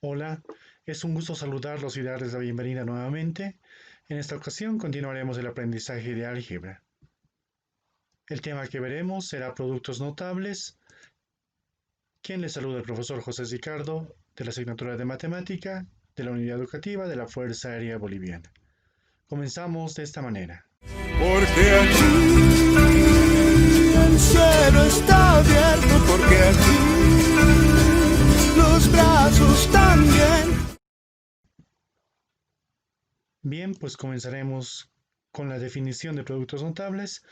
Hola, es un gusto saludarlos y darles la bienvenida nuevamente. En esta ocasión continuaremos el aprendizaje de álgebra. El tema que veremos será productos notables. Quien les saluda el profesor José Ricardo de la asignatura de Matemática de la Unidad Educativa de la Fuerza Aérea Boliviana. Comenzamos de esta manera. Porque aquí el cielo está abierto, porque aquí los brazos también. Bien, pues comenzaremos con la definición de productos notables.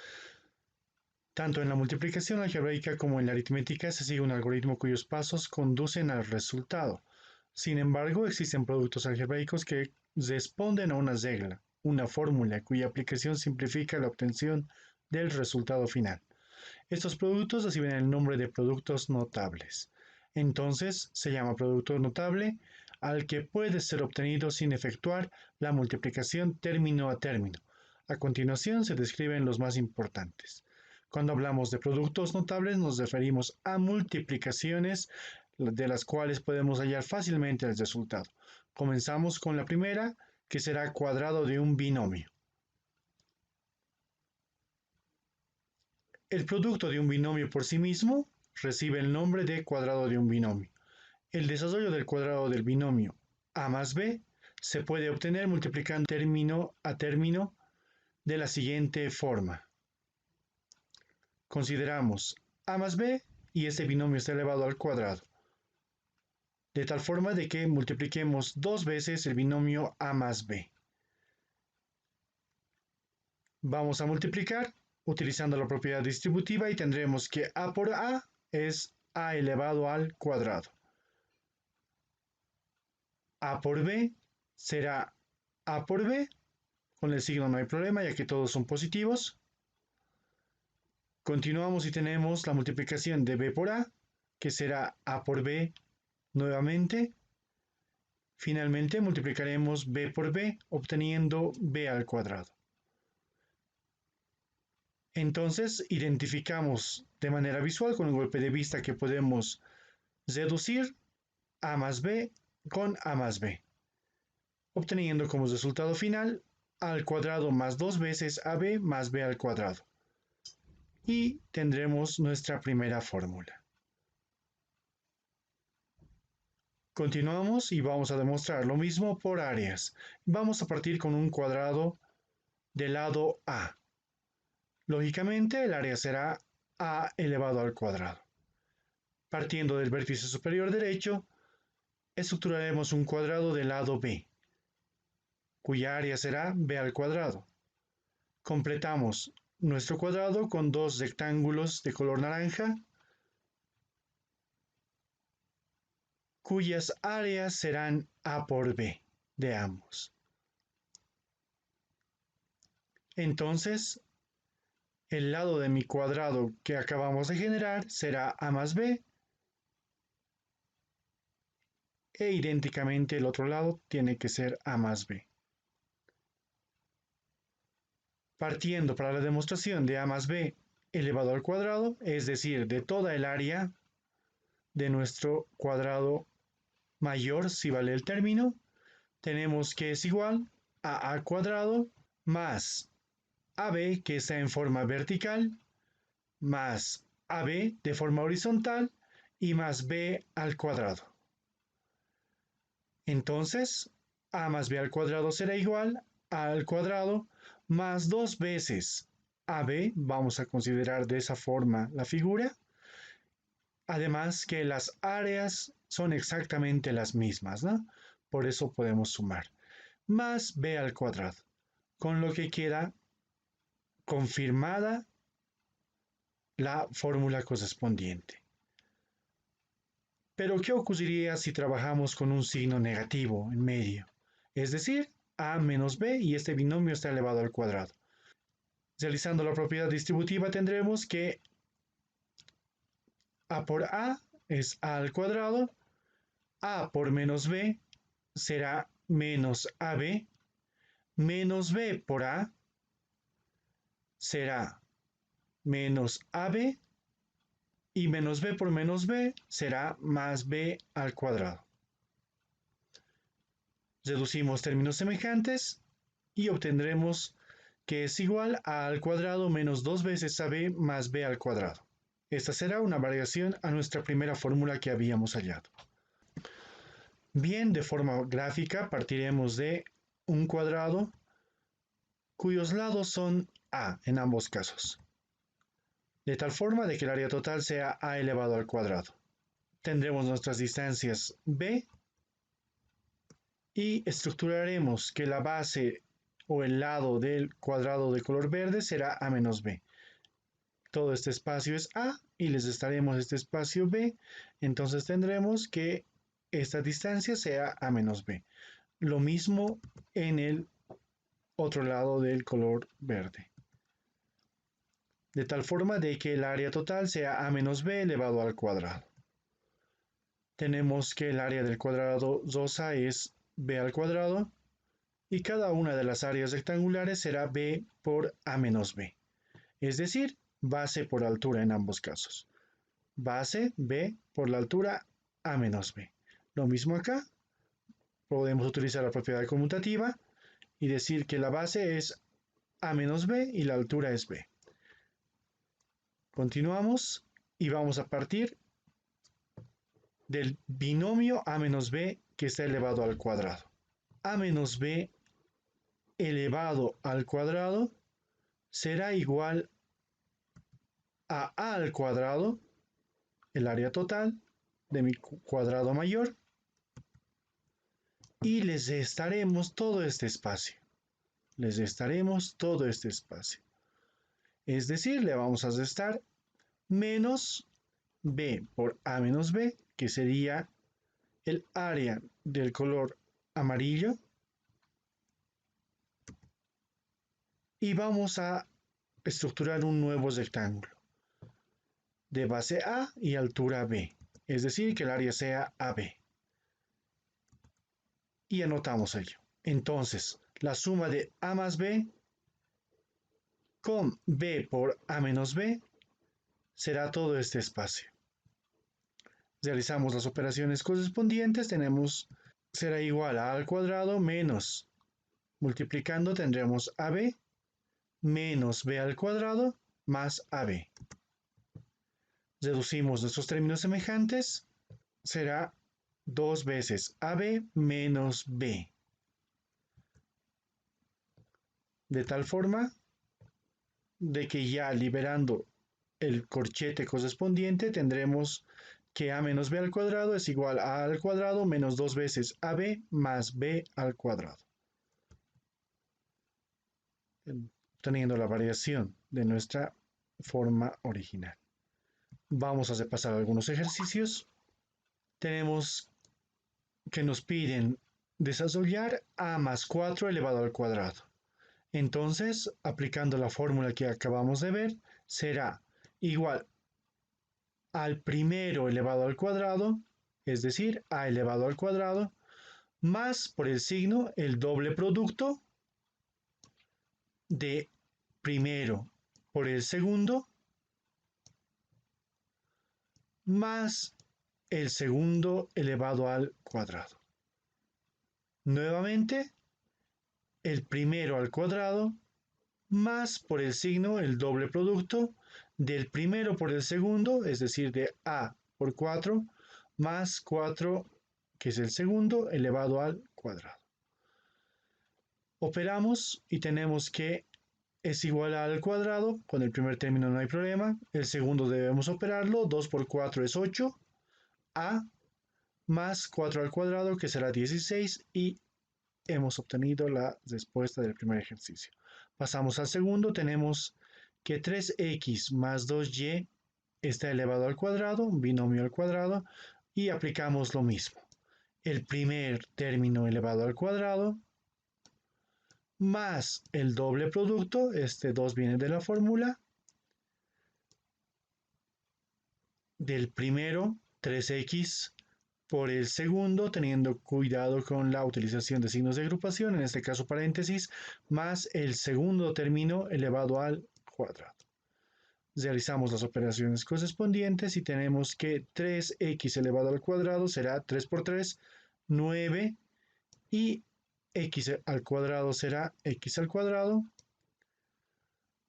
Tanto en la multiplicación algebraica como en la aritmética se sigue un algoritmo cuyos pasos conducen al resultado. Sin embargo, existen productos algebraicos que responden a una regla, una fórmula cuya aplicación simplifica la obtención del resultado final. Estos productos reciben el nombre de productos notables. Entonces, se llama producto notable al que puede ser obtenido sin efectuar la multiplicación término a término. A continuación se describen los más importantes. Cuando hablamos de productos notables nos referimos a multiplicaciones de las cuales podemos hallar fácilmente el resultado. Comenzamos con la primera, que será cuadrado de un binomio. El producto de un binomio por sí mismo recibe el nombre de cuadrado de un binomio. El desarrollo del cuadrado del binomio a más b se puede obtener multiplicando término a término de la siguiente forma. Consideramos a más b y este binomio está elevado al cuadrado, de tal forma de que multipliquemos dos veces el binomio a más b. Vamos a multiplicar utilizando la propiedad distributiva y tendremos que a por a es a elevado al cuadrado. A por b será a por b, con el signo no hay problema ya que todos son positivos. Continuamos y tenemos la multiplicación de b por a, que será a por b nuevamente. Finalmente multiplicaremos b por b, obteniendo b al cuadrado. Entonces identificamos de manera visual con un golpe de vista que podemos reducir a más b con a más b, obteniendo como resultado final al cuadrado más dos veces ab más b al cuadrado. Y tendremos nuestra primera fórmula. Continuamos y vamos a demostrar lo mismo por áreas. Vamos a partir con un cuadrado del lado A. Lógicamente el área será A elevado al cuadrado. Partiendo del vértice superior derecho, estructuraremos un cuadrado del lado B, cuya área será B al cuadrado. Completamos nuestro cuadrado con dos rectángulos de color naranja, cuyas áreas serán A por B de ambos. Entonces, el lado de mi cuadrado que acabamos de generar será A más B e idénticamente el otro lado tiene que ser A más B. Partiendo para la demostración de A más B elevado al cuadrado, es decir, de toda el área de nuestro cuadrado mayor, si vale el término, tenemos que es igual a al cuadrado más AB, que está en forma vertical, más AB de forma horizontal y más B al cuadrado. Entonces, A más B al cuadrado será igual a al cuadrado más dos veces AB, vamos a considerar de esa forma la figura, además que las áreas son exactamente las mismas, ¿no? Por eso podemos sumar, más b al cuadrado, con lo que queda confirmada la fórmula correspondiente. Pero ¿qué ocurriría si trabajamos con un signo negativo en medio? Es decir, a menos b y este binomio está elevado al cuadrado. Realizando la propiedad distributiva tendremos que a por a es a al cuadrado, a por menos b será menos ab, menos b por a será menos ab y menos b por menos b será más b al cuadrado. Reducimos términos semejantes y obtendremos que es igual a a al cuadrado menos 2 veces ab más b al cuadrado. Esta será una variación a nuestra primera fórmula que habíamos hallado. Bien, de forma gráfica partiremos de un cuadrado cuyos lados son a en ambos casos, de tal forma de que el área total sea a elevado al cuadrado. Tendremos nuestras distancias b y estructuraremos que la base o el lado del cuadrado de color verde será a menos b. Todo este espacio es a y les restaremos este espacio b, entonces tendremos que esta distancia sea a menos b. Lo mismo en el otro lado del color verde. De tal forma de que el área total sea a menos b elevado al cuadrado. Tenemos que el área del cuadrado 2a es b al cuadrado y cada una de las áreas rectangulares será b por a menos b, es decir, base por altura en ambos casos. Base b por la altura a menos b. Lo mismo acá, podemos utilizar la propiedad conmutativa y decir que la base es a menos b y la altura es b. Continuamos y vamos a partir del binomio a menos b que está elevado al cuadrado. A menos b elevado al cuadrado será igual a al cuadrado, el área total de mi cuadrado mayor, y les restaremos todo este espacio. Les restaremos todo este espacio. Es decir, le vamos a restar menos b por a menos b, que sería el área del color amarillo, y vamos a estructurar un nuevo rectángulo de base a y altura b, es decir, que el área sea AB. Y anotamos ello. Entonces, la suma de a más b con b por a menos b será todo este espacio. Realizamos las operaciones correspondientes, será igual a al cuadrado menos, multiplicando tendremos ab menos b al cuadrado más ab. Reducimos nuestros términos semejantes, será 2 veces ab menos b. De tal forma de que ya liberando el corchete correspondiente tendremos que a menos b al cuadrado es igual a al cuadrado menos 2 veces ab más b al cuadrado. Teniendo la variación de nuestra forma original. Vamos a repasar algunos ejercicios. Tenemos que nos piden desarrollar a más 4 elevado al cuadrado. Entonces, aplicando la fórmula que acabamos de ver, será igual al primero elevado al cuadrado, es decir, a elevado al cuadrado, más por el signo el doble producto de primero por el segundo, más el segundo elevado al cuadrado. Nuevamente, el primero al cuadrado, más por el signo el doble producto del primero por el segundo, es decir, de a por 4, más 4, que es el segundo, elevado al cuadrado. Operamos y tenemos que es igual a al cuadrado, con el primer término no hay problema, el segundo debemos operarlo, 2 por 4 es 8, a más 4 al cuadrado que será 16 y hemos obtenido la respuesta del primer ejercicio. Pasamos al segundo, tenemos que 3x más 2y está elevado al cuadrado, un binomio al cuadrado, y aplicamos lo mismo. El primer término elevado al cuadrado más el doble producto, este 2 viene de la fórmula, del primero 3x por el segundo, teniendo cuidado con la utilización de signos de agrupación, en este caso paréntesis, más el segundo término elevado al cuadrado. Realizamos las operaciones correspondientes y tenemos que 3x elevado al cuadrado será 3 por 3, 9, y x al cuadrado será x al cuadrado,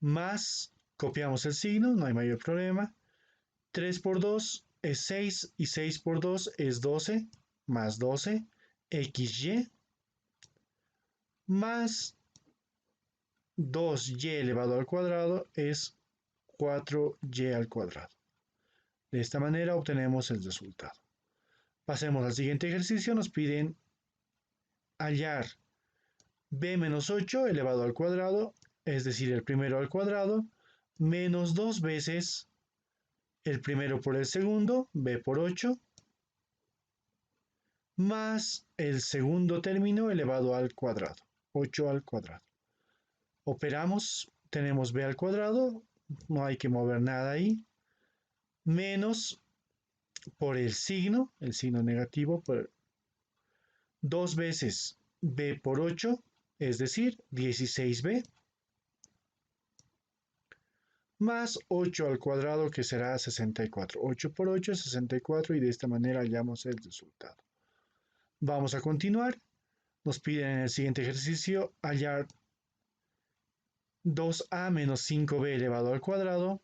más, copiamos el signo, no hay mayor problema, 3 por 2 es 6 y 6 por 2 es 12, más 12, xy, más 2y elevado al cuadrado es 4y al cuadrado. De esta manera obtenemos el resultado. Pasemos al siguiente ejercicio, nos piden hallar b menos 8 elevado al cuadrado, es decir, el primero al cuadrado, menos 2 veces el primero por el segundo, b por 8, más el segundo término elevado al cuadrado, 8 al cuadrado. Operamos, tenemos b al cuadrado, no hay que mover nada ahí, menos por el signo negativo, por 2 veces b por 8, es decir, 16b, más 8 al cuadrado, que será 64. 8 por 8 es 64 y de esta manera hallamos el resultado. Vamos a continuar. Nos piden en el siguiente ejercicio hallar 2a menos 5b elevado al cuadrado,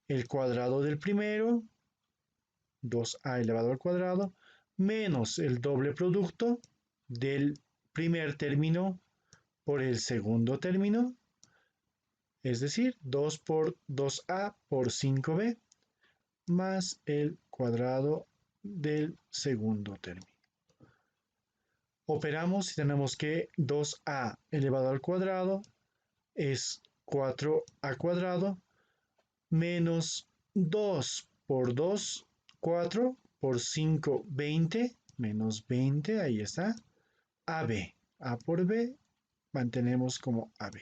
el cuadrado del primero, 2a elevado al cuadrado, menos el doble producto del primer término por el segundo término, es decir, 2 por 2a por 5b, más el cuadrado del segundo término. Operamos y tenemos que 2a elevado al cuadrado es 4a cuadrado, menos 2 por 2, 4 por 5, 20, menos 20, ahí está, AB, A por B, mantenemos como AB,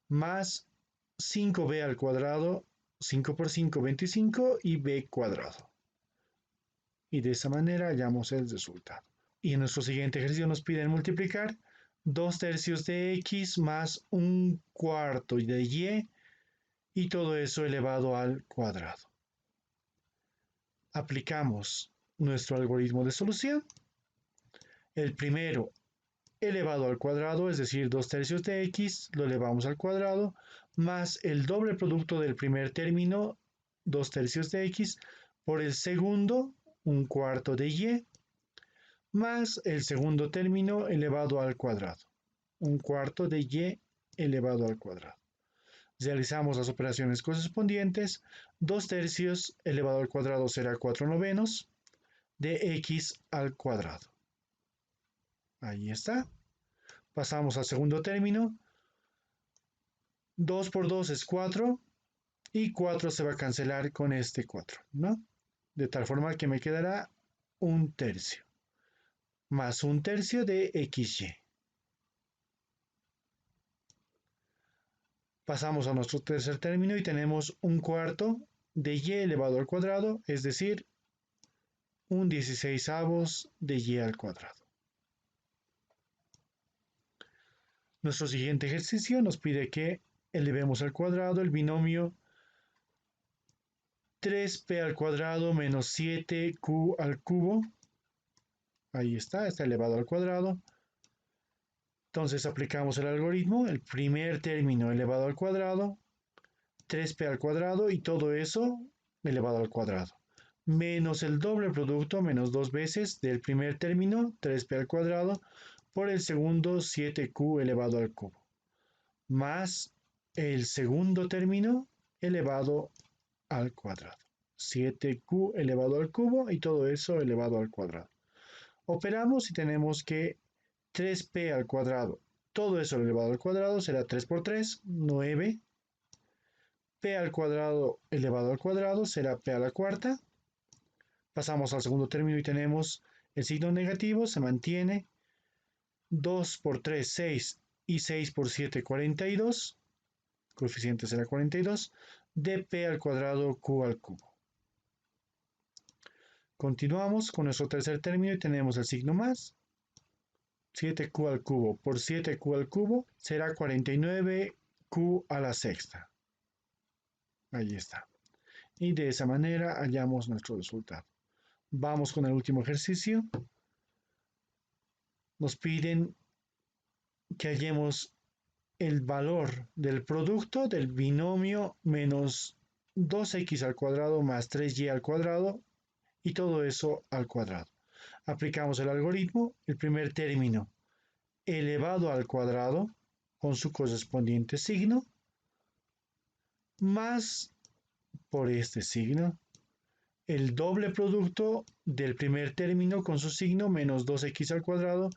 más 5b al cuadrado, 5 por 5, 25, y b cuadrado. Y de esa manera hallamos el resultado. Y en nuestro siguiente ejercicio nos piden multiplicar 2 tercios de x más 1/4 de y todo eso elevado al cuadrado. Aplicamos nuestro algoritmo de solución. El primero elevado al cuadrado, es decir, 2 tercios de x, lo elevamos al cuadrado, más el doble producto del primer término, 2 tercios de x, por el segundo, 1/4 de y, más el segundo término elevado al cuadrado, 1/4 de y elevado al cuadrado. Realizamos las operaciones correspondientes. 2 tercios elevado al cuadrado será 4 novenos de x al cuadrado. Ahí está. Pasamos al segundo término. 2 por 2 es 4 y 4 se va a cancelar con este 4, ¿no? De tal forma que me quedará 1 tercio más 1 tercio de xy. Pasamos a nuestro tercer término y tenemos 1/4 de y elevado al cuadrado, es decir, 1/16 de y al cuadrado. Nuestro siguiente ejercicio nos pide que elevemos al cuadrado el binomio 3p al cuadrado menos 7q al cubo. Ahí está elevado al cuadrado. Entonces aplicamos el algoritmo, el primer término elevado al cuadrado, 3p al cuadrado y todo eso elevado al cuadrado, menos el doble producto, menos 2 veces del primer término, 3p al cuadrado, por el segundo, 7q elevado al cubo, más el segundo término elevado al cuadrado, 7q elevado al cubo y todo eso elevado al cuadrado. Operamos y tenemos que 3p al cuadrado, todo eso elevado al cuadrado será 3 por 3, 9. P al cuadrado elevado al cuadrado será p a la cuarta. Pasamos al segundo término y tenemos el signo negativo, se mantiene. 2 por 3, 6 y 6 por 7, 42. Coeficiente será 42. De p al cuadrado q al cubo. Continuamos con nuestro tercer término y tenemos el signo más. 7q al cubo por 7q al cubo será 49q a la sexta. Ahí está. Y de esa manera hallamos nuestro resultado. Vamos con el último ejercicio. Nos piden que hallemos el valor del producto del binomio menos 2x al cuadrado más 3y al cuadrado y todo eso al cuadrado. Aplicamos el algoritmo, el primer término elevado al cuadrado con su correspondiente signo, más por este signo, el doble producto del primer término con su signo menos 2x al cuadrado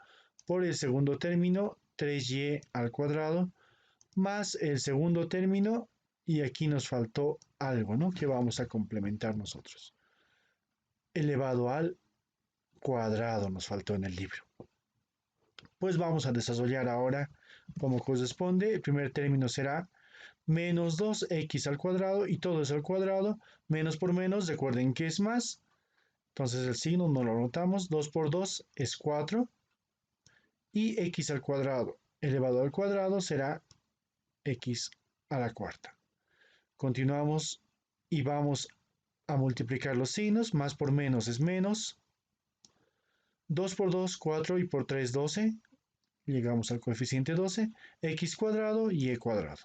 por el segundo término 3y al cuadrado más el segundo término y aquí nos faltó algo, ¿no? Que vamos a complementar nosotros. Elevado al cuadrado nos faltó en el libro. Pues vamos a desarrollar ahora como corresponde. El primer término será menos 2x al cuadrado y todo eso al cuadrado. Menos por menos, recuerden que es más. Entonces el signo no lo anotamos. 2 por 2 es 4. Y x al cuadrado elevado al cuadrado será x a la cuarta. Continuamos y vamos a multiplicar los signos. Más por menos es menos. 2 por 2, 4 y por 3, 12. Llegamos al coeficiente 12. X cuadrado y y cuadrado.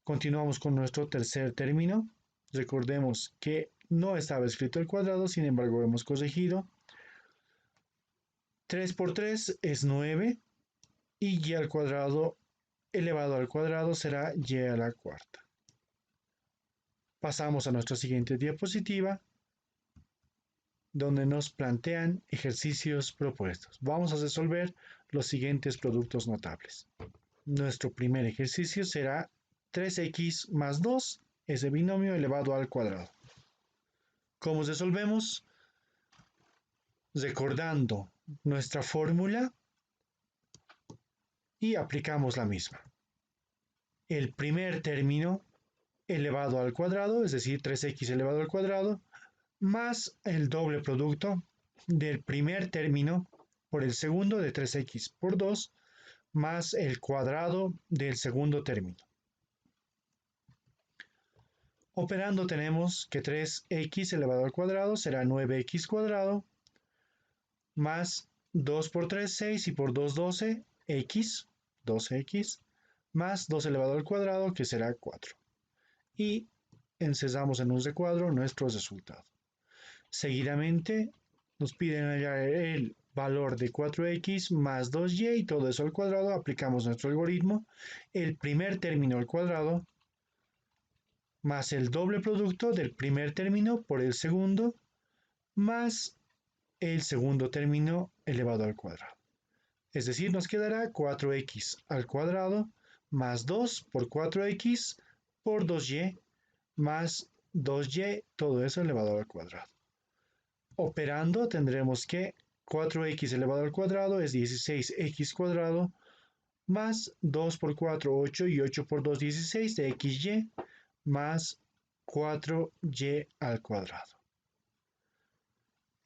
Continuamos con nuestro tercer término. Recordemos que no estaba escrito el cuadrado, sin embargo hemos corregido. 3 por 3 es 9 y y al cuadrado elevado al cuadrado será y a la cuarta. Pasamos a nuestra siguiente diapositiva, donde nos plantean ejercicios propuestos. Vamos a resolver los siguientes productos notables. Nuestro primer ejercicio será 3x más 2, ese binomio elevado al cuadrado. ¿Cómo resolvemos? Recordando nuestra fórmula y aplicamos la misma. El primer término elevado al cuadrado, es decir, 3x elevado al cuadrado, más el doble producto del primer término por el segundo de 3x por 2, más el cuadrado del segundo término. Operando tenemos que 3x elevado al cuadrado será 9x cuadrado, más 2 por 3, 6 y por 2, 12, x, 12x, más 2 elevado al cuadrado que será 4. Y encerramos en un recuadro nuestro resultado. Seguidamente nos piden hallar el valor de 4x más 2y y todo eso al cuadrado. Aplicamos nuestro algoritmo. El primer término al cuadrado más el doble producto del primer término por el segundo más el segundo término elevado al cuadrado. Es decir, nos quedará 4x al cuadrado más 2 por 4x por 2y más 2y, todo eso elevado al cuadrado. Operando tendremos que 4x elevado al cuadrado es 16x cuadrado más 2 por 4, 8 y 8 por 2, 16 de xy más 4y al cuadrado.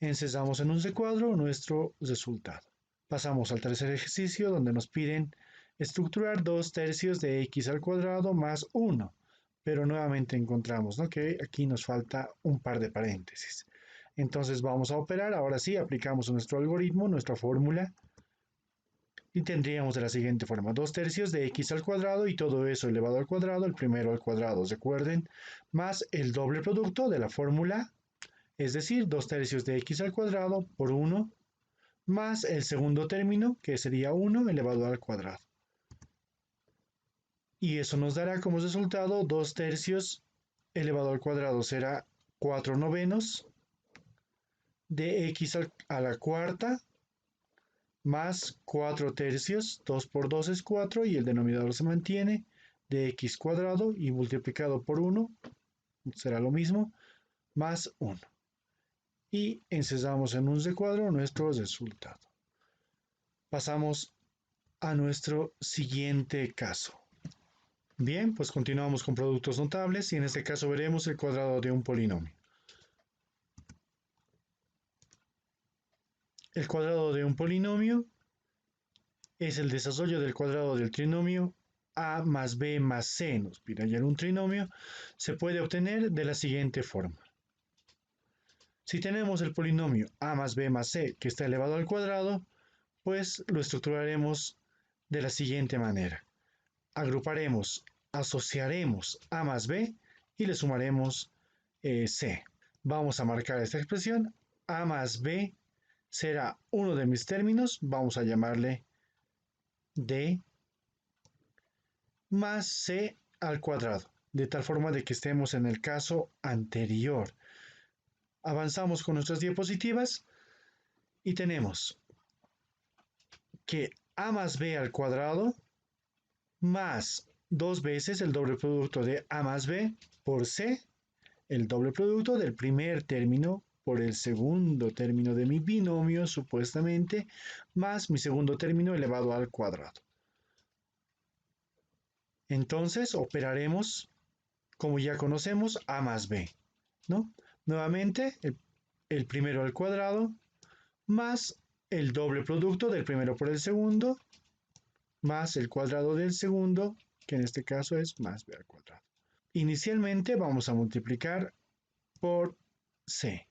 Encerramos en un recuadro nuestro resultado. Pasamos al tercer ejercicio donde nos piden estructurar 2 tercios de x al cuadrado más 1. Pero nuevamente encontramos, ¿no?, que aquí nos falta un par de paréntesis. Entonces vamos a operar. Ahora sí, aplicamos nuestro algoritmo, nuestra fórmula. Y tendríamos de la siguiente forma. 2 tercios de x al cuadrado y todo eso elevado al cuadrado, el primero al cuadrado, recuerden, más el doble producto de la fórmula, es decir, 2 tercios de x al cuadrado por 1, más el segundo término, que sería 1 elevado al cuadrado. Y eso nos dará como resultado 2 tercios elevado al cuadrado será 4 novenos de x a la cuarta más 4 tercios, 2 por 2 es 4 y el denominador se mantiene, de x cuadrado y multiplicado por 1 será lo mismo, más 1. Y encerramos en un recuadro nuestro resultado. Pasamos a nuestro siguiente caso. Bien, pues continuamos con productos notables y en este caso veremos el cuadrado de un polinomio. El cuadrado de un polinomio es el desarrollo del cuadrado del trinomio a más b más c. Nos pide hallar un trinomio. Se puede obtener de la siguiente forma. Si tenemos el polinomio a más b más c que está elevado al cuadrado, pues lo estructuraremos de la siguiente manera. Agruparemos, asociaremos A más B y le sumaremos C. Vamos a marcar esta expresión. A más B será uno de mis términos, vamos a llamarle D, más C al cuadrado, de tal forma de que estemos en el caso anterior. Avanzamos con nuestras diapositivas y tenemos que A más B al cuadrado más dos veces el doble producto de A más B por C, el doble producto del primer término por el segundo término de mi binomio, supuestamente, más mi segundo término elevado al cuadrado. Entonces operaremos, como ya conocemos, A más B, ¿no? Nuevamente, el primero al cuadrado más el doble producto del primero por el segundo, más el cuadrado del segundo, que en este caso es más b al cuadrado. Inicialmente vamos a multiplicar por c.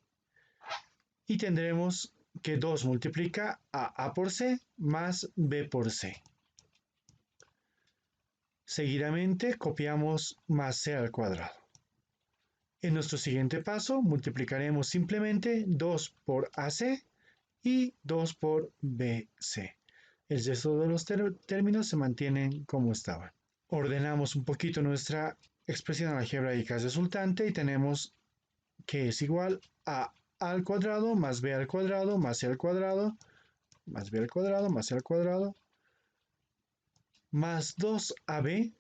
Y tendremos que 2 multiplica a por c más b por c. Seguidamente copiamos más c al cuadrado. En nuestro siguiente paso multiplicaremos simplemente 2 por ac y 2 por bc. El resto de los términos se mantienen como estaban. Ordenamos un poquito nuestra expresión algebraica resultante y tenemos que es igual a al cuadrado más b al cuadrado más c al cuadrado más b al cuadrado más c al cuadrado más 2ab,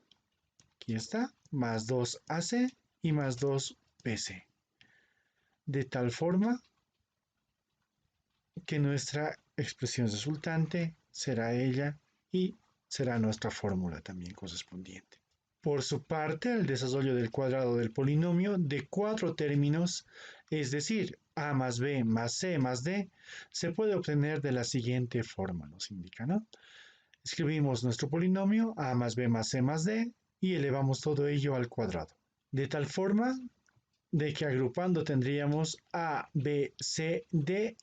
aquí está, más 2ac y más 2bc. De tal forma que nuestra expresión resultante será ella y será nuestra fórmula también correspondiente. Por su parte, el desarrollo del cuadrado del polinomio de 4 términos, es decir, a más b más c más d, se puede obtener de la siguiente forma, nos indica, ¿no? Escribimos nuestro polinomio a más b más c más d y elevamos todo ello al cuadrado. De tal forma de que agrupando tendríamos a, b, c, d.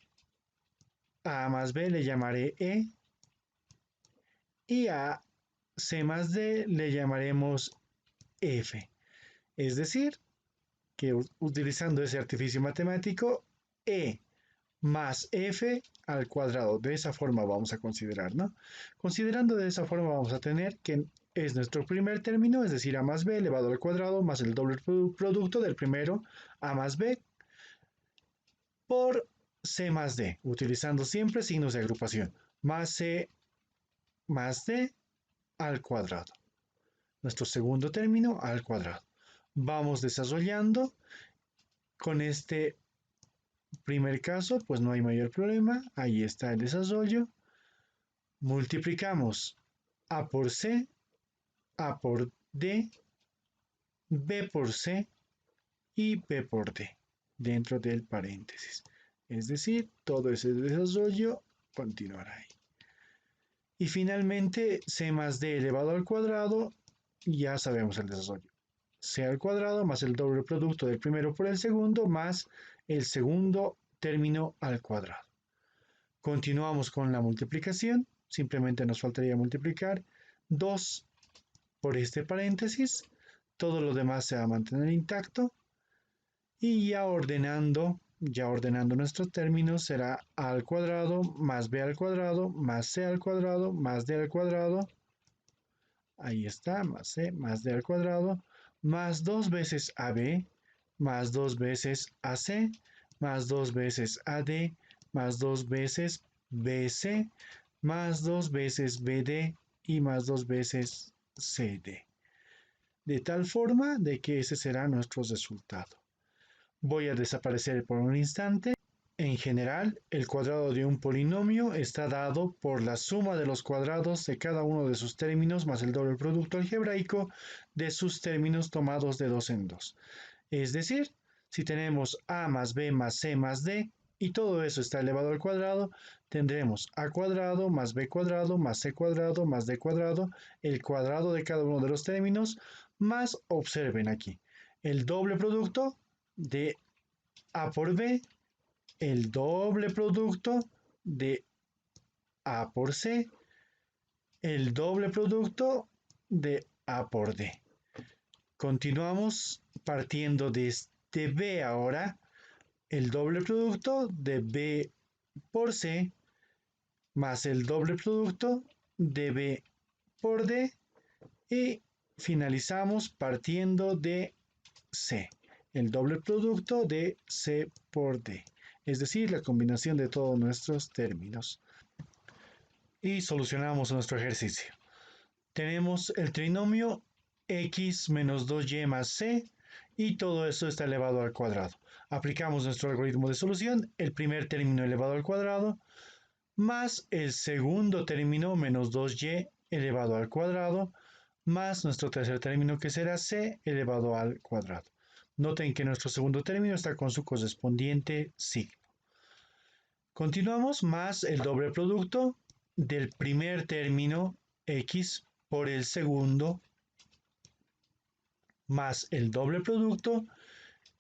A más b le llamaré e y a c más d le llamaremos f. Es decir, que utilizando ese artificio matemático, e más f al cuadrado. De esa forma vamos a considerar, ¿no? Considerando de esa forma vamos a tener que es nuestro primer término, es decir, a más b elevado al cuadrado más el doble producto del primero, a más b, por c más d, utilizando siempre signos de agrupación, más c más d al cuadrado. Nuestro segundo término al cuadrado. Vamos desarrollando. Con este primer caso, pues no hay mayor problema. Ahí está el desarrollo. Multiplicamos a por c, a por d, b por c y b por d dentro del paréntesis. Es decir, todo ese desarrollo continuará ahí. Y finalmente, c más d elevado al cuadrado, ya sabemos el desarrollo. C al cuadrado más el doble producto del primero por el segundo más el segundo término al cuadrado. Continuamos con la multiplicación. Simplemente nos faltaría multiplicar 2 por este paréntesis. Todo lo demás se va a mantener intacto. Y ya ordenando nuestros términos será a al cuadrado más b al cuadrado más c al cuadrado más d al cuadrado. Ahí está, más c más d al cuadrado más 2 veces ab más 2 veces ac más 2 veces ad más 2 veces bc más 2 veces bd y más 2 veces cd. De tal forma de que ese será nuestro resultado. Voy a desaparecer por un instante. En general, el cuadrado de un polinomio está dado por la suma de los cuadrados de cada uno de sus términos más el doble producto algebraico de sus términos tomados de dos en dos. Es decir, si tenemos a más b más c más d y todo eso está elevado al cuadrado, tendremos a cuadrado más b cuadrado más c cuadrado más d cuadrado, el cuadrado de cada uno de los términos, más, observen aquí, el doble producto de a por b, el doble producto de A por C, el doble producto de A por D. Continuamos partiendo desde B ahora, el doble producto de B por C más el doble producto de B por D y finalizamos partiendo de C, el doble producto de C por D, es decir, la combinación de todos nuestros términos. Y solucionamos nuestro ejercicio. Tenemos el trinomio x menos 2y más c y todo eso está elevado al cuadrado. Aplicamos nuestro algoritmo de solución, el primer término elevado al cuadrado más el segundo término menos 2y elevado al cuadrado más nuestro tercer término que será c elevado al cuadrado. Noten que nuestro segundo término está con su correspondiente signo. Continuamos más el doble producto del primer término x por el segundo más el doble producto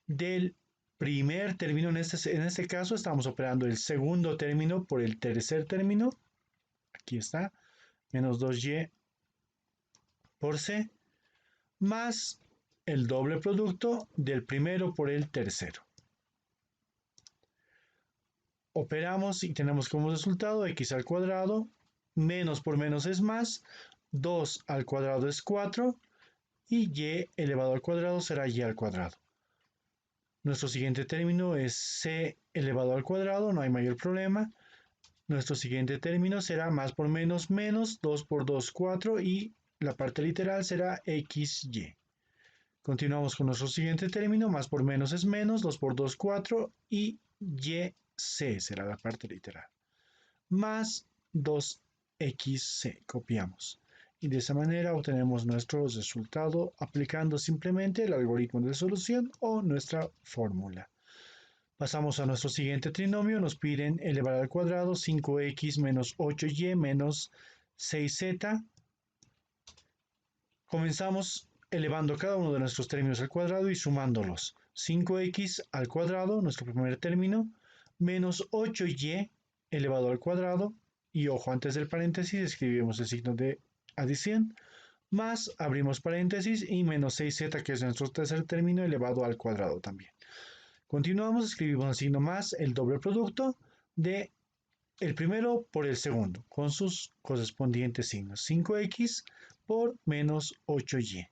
del primer término. En este caso estamos operando el segundo término por el tercer término. Aquí está, menos 2y por c, más el doble producto del primero por el tercero. Operamos y tenemos como resultado x al cuadrado, menos por menos es más, 2 al cuadrado es 4, y y elevado al cuadrado será y al cuadrado. Nuestro siguiente término es c elevado al cuadrado, no hay mayor problema. Nuestro siguiente término será más por menos, 2 por 2, 4, y la parte literal será xy. Continuamos con nuestro siguiente término, más por menos es menos, 2 por 2, 4, y yc será la parte literal. Más 2xc, copiamos. Y de esa manera obtenemos nuestro resultado aplicando simplemente el algoritmo de solución o nuestra fórmula. Pasamos a nuestro siguiente trinomio, nos piden elevar al cuadrado 5x menos 8y menos 6z. Comenzamos elevando cada uno de nuestros términos al cuadrado y sumándolos. 5x al cuadrado, nuestro primer término, menos 8y elevado al cuadrado, y ojo, antes del paréntesis escribimos el signo de adición, más abrimos paréntesis y menos 6z, que es nuestro tercer término, elevado al cuadrado también. Continuamos, escribimos el signo más el doble producto de el primero por el segundo, con sus correspondientes signos. 5x por menos 8y,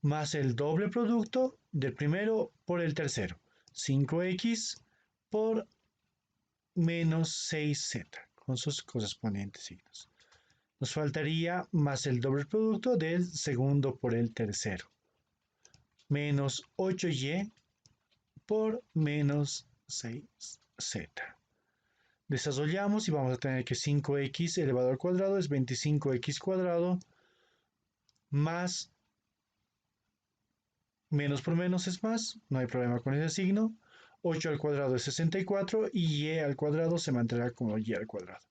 más el doble producto del primero por el tercero. 5x por menos 6z, con sus correspondientes signos. Nos faltaría más el doble producto del segundo por el tercero. Menos 8y por menos 6z. Desarrollamos y vamos a tener que 5x elevado al cuadrado es 25x cuadrado más menos por menos es más, no hay problema con ese signo. 8 al cuadrado es 64 y y al cuadrado se mantendrá como y al cuadrado.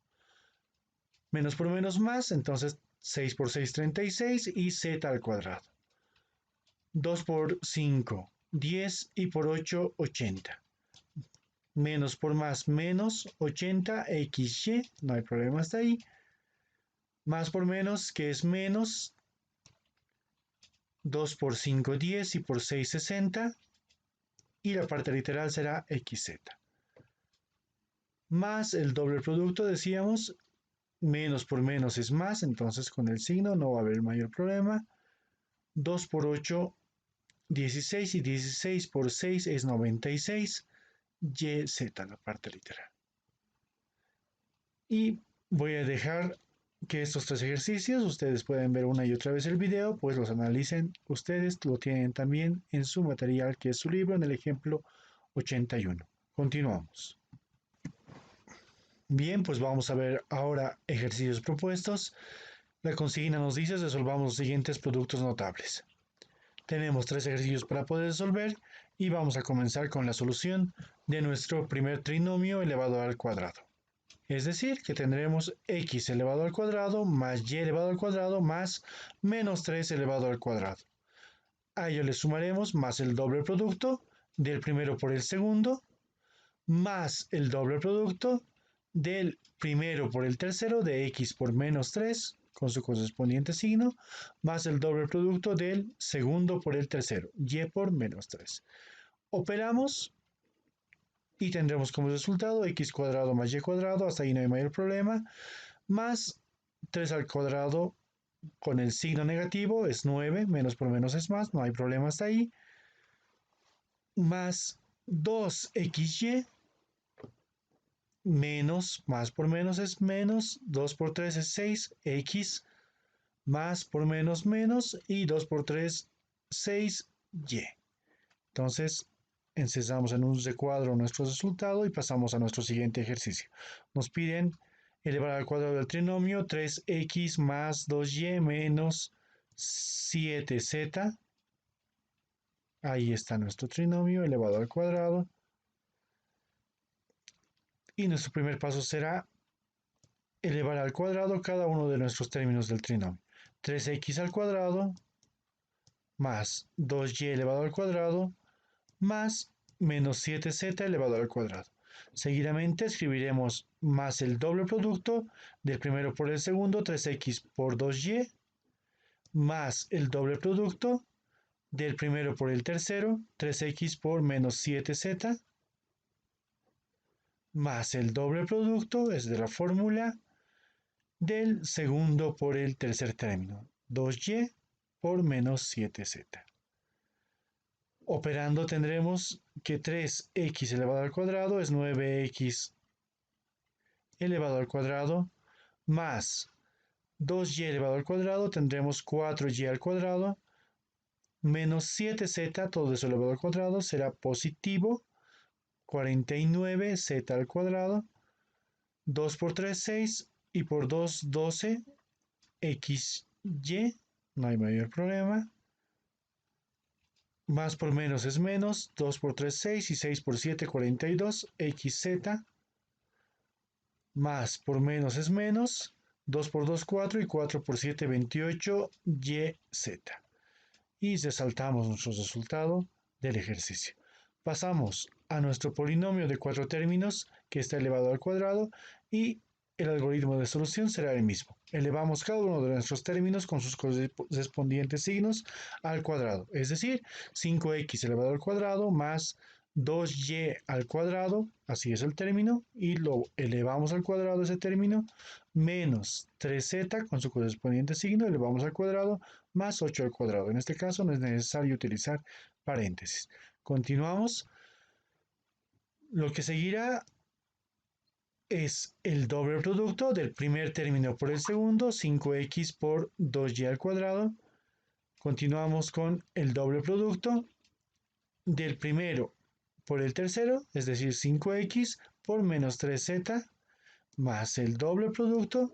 Menos por menos más, entonces 6 por 6, 36 y z al cuadrado. 2 por 5, 10 y por 8, 80. Menos por más, menos 80, xy, no hay problema hasta ahí. Más por menos, que es menos 2 por 5, 10 y por 6, 60. Y la parte literal será xz. Más el doble producto, decíamos, menos por menos es más, entonces con el signo no va a haber mayor problema. 2 por 8, 16 y 16 por 6 es 96. YZ, la parte literal. Y voy a dejar que estos tres ejercicios ustedes pueden ver una y otra vez el video, pues los analicen ustedes, lo tienen también en su material, que es su libro, en el ejemplo 81. Continuamos. Bien, pues vamos a ver ahora ejercicios propuestos. La consigna nos dice: resolvamos los siguientes productos notables. Tenemos tres ejercicios para poder resolver y vamos a comenzar con la solución de nuestro primer trinomio elevado al cuadrado. Es decir, que tendremos x elevado al cuadrado más y elevado al cuadrado más menos 3 elevado al cuadrado. A ello le sumaremos más el doble producto del primero por el segundo más el doble producto del primero por el tercero de x por menos 3 con su correspondiente signo, más el doble producto del segundo por el tercero, y por menos 3. Operamos y tendremos como resultado x cuadrado más y cuadrado, hasta ahí no hay mayor problema, más 3 al cuadrado con el signo negativo es 9, menos por menos es más, no hay problema hasta ahí, más 2xy menos, más por menos es menos, 2 por 3 es 6, x más por menos menos y 2 por 3, 6y. Entonces, encesamos en un recuadro nuestro resultado y pasamos a nuestro siguiente ejercicio. Nos piden elevar al cuadrado del trinomio 3x más 2y menos 7z. Ahí está nuestro trinomio elevado al cuadrado. Y nuestro primer paso será elevar al cuadrado cada uno de nuestros términos del trinomio. 3x al cuadrado más 2y elevado al cuadrado más menos 7z elevado al cuadrado. Seguidamente escribiremos más el doble producto del primero por el segundo, 3x por 2y, más el doble producto del primero por el tercero, 3x por menos 7z, más el doble producto, es de la fórmula, del segundo por el tercer término, 2y por menos 7z. Operando tendremos que 3x elevado al cuadrado es 9x elevado al cuadrado más 2y elevado al cuadrado, tendremos 4y al cuadrado menos 7z, todo eso elevado al cuadrado será positivo, 49z al cuadrado, 2 por 3, 6 y por 2, 12, xy, no hay mayor problema. Más por menos es menos, 2 por 3, 6 y 6 por 7, 42, xz. Más por menos es menos, 2 por 2, 4 y 4 por 7, 28, yz. Y resaltamos nuestro resultado del ejercicio. Pasamos a nuestro polinomio de 4 términos que está elevado al cuadrado y el algoritmo de solución será el mismo. Elevamos cada uno de nuestros términos con sus correspondientes signos al cuadrado, es decir, 5x elevado al cuadrado más 2y al cuadrado, así es el término, y lo elevamos al cuadrado ese término, menos 3z con su correspondiente signo, elevamos al cuadrado, más 8 al cuadrado. En este caso no es necesario utilizar paréntesis. Continuamos. Lo que seguirá es el doble producto del primer término por el segundo, 5x por 2y al cuadrado. Continuamos con el doble producto del primero por el tercero, es decir, 5x por menos 3z, más el doble producto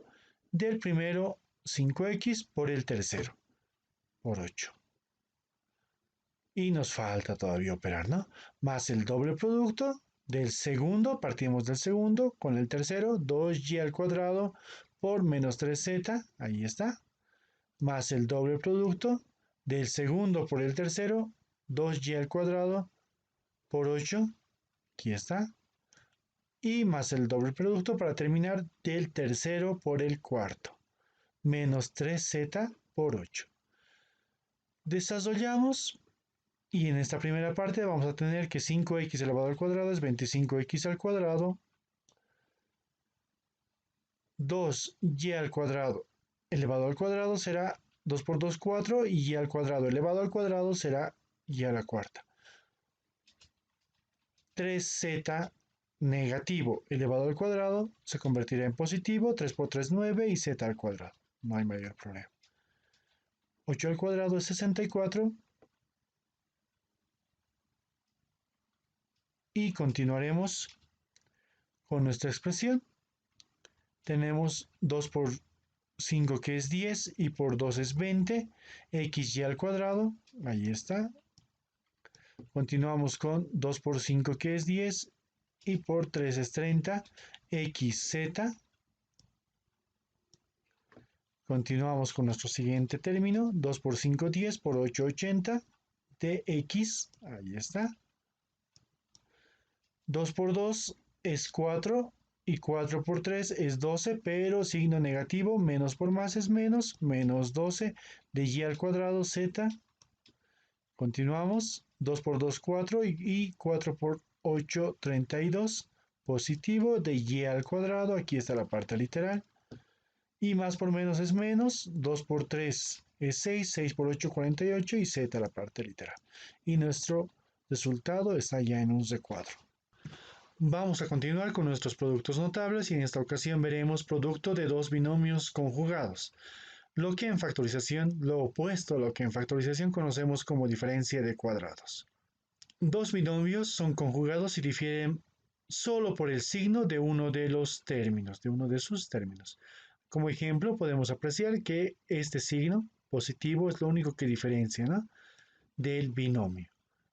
del primero 5x por el tercero, por 8. Y nos falta todavía operar, ¿no? Más el doble producto del segundo, partimos del segundo, con el tercero, 2y al cuadrado por menos 3z, ahí está, más el doble producto del segundo por el tercero, 2y al cuadrado por 8, aquí está, y más el doble producto para terminar del tercero por el cuarto, menos 3z por 8. Desarrollamos. Y en esta primera parte vamos a tener que 5x elevado al cuadrado es 25x al cuadrado, 2y al cuadrado elevado al cuadrado será 2 por 2, 4, y y al cuadrado elevado al cuadrado será y a la cuarta. 3z negativo elevado al cuadrado se convertirá en positivo, 3 por 3, 9 y z al cuadrado. No hay mayor problema. 8 al cuadrado es 64. Y continuaremos con nuestra expresión. Tenemos 2 por 5 que es 10 y por 2 es 20, xy al cuadrado, ahí está. Continuamos con 2 por 5 que es 10 y por 3 es 30, xz. Continuamos con nuestro siguiente término, 2 por 5, 10 por 8, 80, dx, ahí está. 2 por 2 es 4 Y 4 por 3 es 12, pero signo negativo, menos por más es menos, menos 12 de y al cuadrado z. Continuamos, 2 por 2, 4 y 4 por 8, 32. Positivo de y al cuadrado, aquí está la parte literal. Y más por menos es menos, 2 por 3 es 6, 6 por 8, 48 y z la parte literal. Y nuestro resultado está ya en un Z4. Vamos a continuar con nuestros productos notables y en esta ocasión veremos producto de dos binomios conjugados. Lo que en factorización, lo opuesto a lo que en factorización conocemos como diferencia de cuadrados. Dos binomios son conjugados y difieren solo por el signo de uno de los términos, de uno de sus términos. Como ejemplo, podemos apreciar que este signo positivo es lo único que diferencia, ¿no?, del binomio.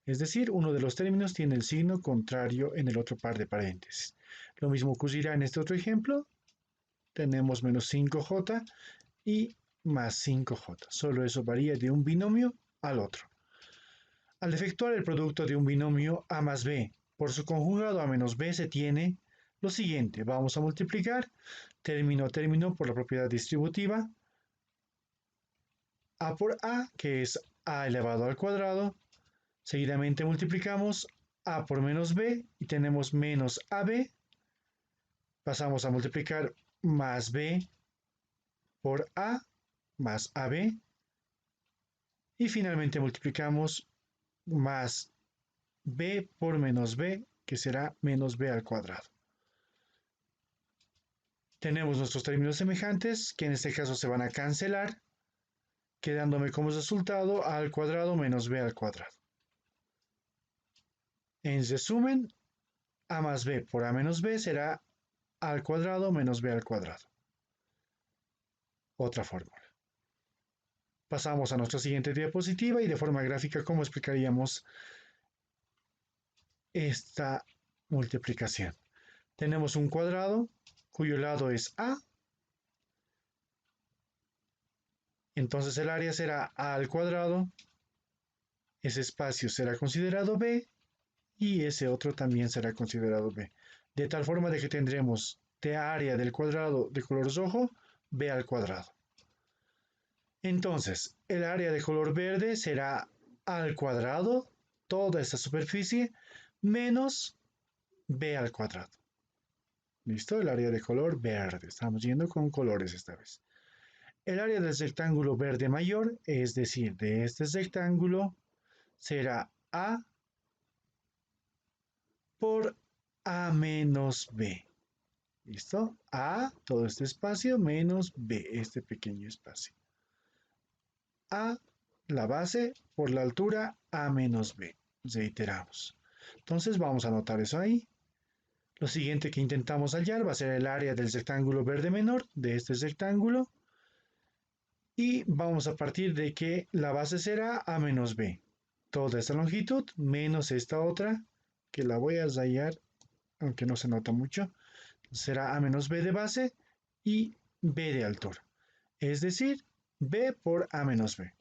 Es decir, uno de los términos tiene el signo contrario en el otro par de paréntesis. Lo mismo ocurrirá en este otro ejemplo. Tenemos menos 5j y más 5j. Solo eso varía de un binomio al otro. Al efectuar el producto de un binomio a más b por su conjugado a menos b se tiene lo siguiente. Vamos a multiplicar término a término por la propiedad distributiva. A por a, que es a elevado al cuadrado. Seguidamente multiplicamos a por menos b y tenemos menos ab. Pasamos a multiplicar más b por a más ab. Y finalmente multiplicamos más b por menos b, que será menos b al cuadrado. Tenemos nuestros términos semejantes, que en este caso se van a cancelar, quedándome como resultado a al cuadrado menos b al cuadrado. En resumen, a más b por a menos b será a al cuadrado menos b al cuadrado. Otra fórmula. Pasamos a nuestra siguiente diapositiva y de forma gráfica, ¿cómo explicaríamos esta multiplicación? Tenemos un cuadrado cuyo lado es a. Entonces el área será a al cuadrado. Ese espacio será considerado b. Y ese otro también será considerado b. De tal forma de que tendremos de área del cuadrado de color rojo, b al cuadrado. Entonces, el área de color verde será al cuadrado, toda esta superficie, menos b al cuadrado. ¿Listo? El área de color verde. Estamos yendo con colores esta vez. El área del rectángulo verde mayor, es decir, de este rectángulo, será a por a menos b. ¿Listo? A, todo este espacio, menos b, este pequeño espacio. A, la base, por la altura a menos b. Reiteramos. Entonces vamos a anotar eso ahí. Lo siguiente que intentamos hallar va a ser el área del rectángulo verde menor, de este rectángulo. Y vamos a partir de que la base será a menos b. Toda esta longitud menos esta otra, que la voy a rayar, aunque no se nota mucho. Será a menos b de base y b de altura. Es decir, b por a menos b,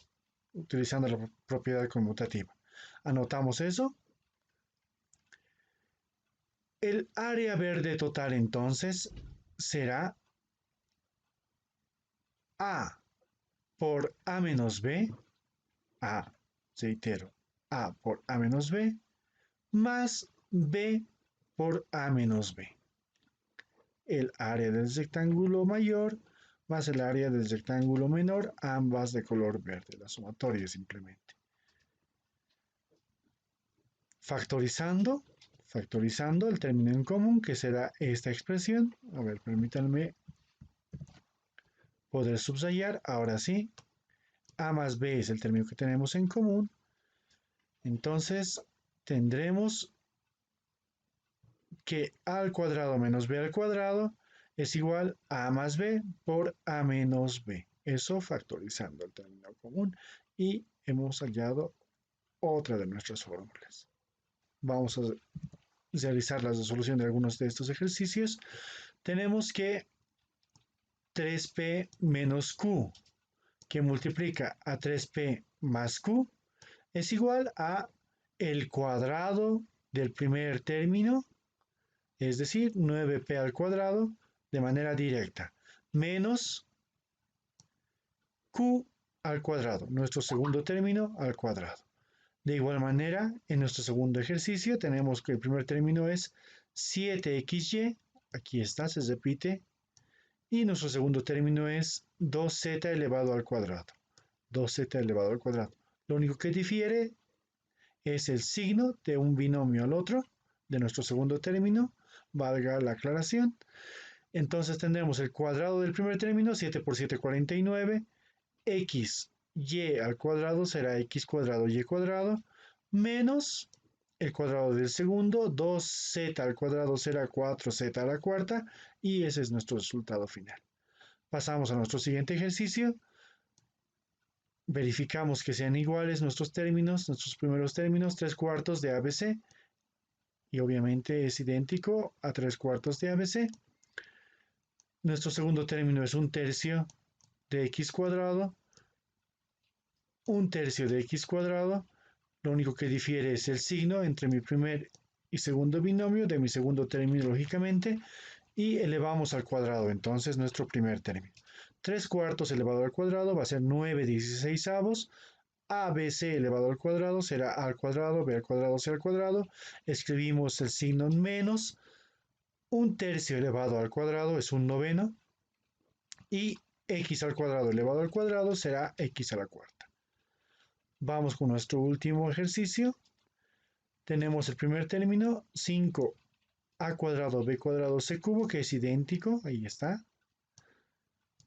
utilizando la propiedad conmutativa. Anotamos eso. El área verde total entonces será a por a menos b, a, reitero, a por a menos b, más b por a menos b. El área del rectángulo mayor más el área del rectángulo menor, ambas de color verde, la sumatoria simplemente. Factorizando el término en común, que será esta expresión. A ver, permítanme poder subrayar. Ahora sí, a más b es el término que tenemos en común. Entonces, tendremos que a al cuadrado menos b al cuadrado es igual a más b por a menos b. Eso factorizando el término común. Y hemos hallado otra de nuestras fórmulas. Vamos a realizar la resolución de algunos de estos ejercicios. Tenemos que 3p menos q, que multiplica a 3p más q, es igual a el cuadrado del primer término es decir, 9p al cuadrado de manera directa, menos q al cuadrado, nuestro segundo término al cuadrado. De igual manera, en nuestro segundo ejercicio tenemos que el primer término es 7xy, aquí está, se repite, y nuestro segundo término es 2z elevado al cuadrado. 2z elevado al cuadrado. Lo único que difiere es el signo de un binomio al otro, de nuestro segundo término, valga la aclaración. Entonces tendremos el cuadrado del primer término, 7 por 7, 49, x y al cuadrado será x cuadrado y cuadrado, menos el cuadrado del segundo, 2z al cuadrado será 4z a la cuarta, y ese es nuestro resultado final. Pasamos a nuestro siguiente ejercicio. Verificamos que sean iguales nuestros términos, nuestros primeros términos, 3 cuartos de ABC, y obviamente es idéntico a 3 cuartos de ABC. Nuestro segundo término es 1/3 de x cuadrado, 1/3 de x cuadrado. Lo único que difiere es el signo entre mi primer y segundo binomio, de mi segundo término lógicamente, y elevamos al cuadrado entonces nuestro primer término. 3 cuartos elevado al cuadrado va a ser 9/16. ABC elevado al cuadrado será a al cuadrado, b al cuadrado, c al cuadrado. Escribimos el signo menos. 1/3 elevado al cuadrado es 1/9. Y x al cuadrado elevado al cuadrado será x a la cuarta. Vamos con nuestro último ejercicio. Tenemos el primer término, 5a cuadrado b cuadrado c cubo, que es idéntico, ahí está.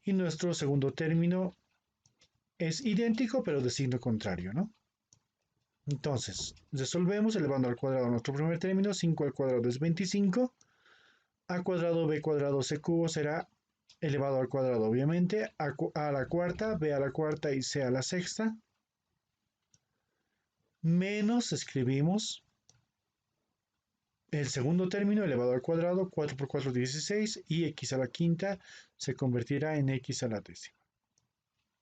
Y nuestro segundo término es idéntico, pero de signo contrario, ¿no? Entonces, resolvemos elevando al cuadrado nuestro primer término, 5 al cuadrado es 25, a cuadrado b cuadrado c cubo será elevado al cuadrado, obviamente, a la cuarta, b a la cuarta y c a la sexta, menos, escribimos el segundo término elevado al cuadrado, 4 por 4, 16, y x a la quinta se convertirá en x a la décima.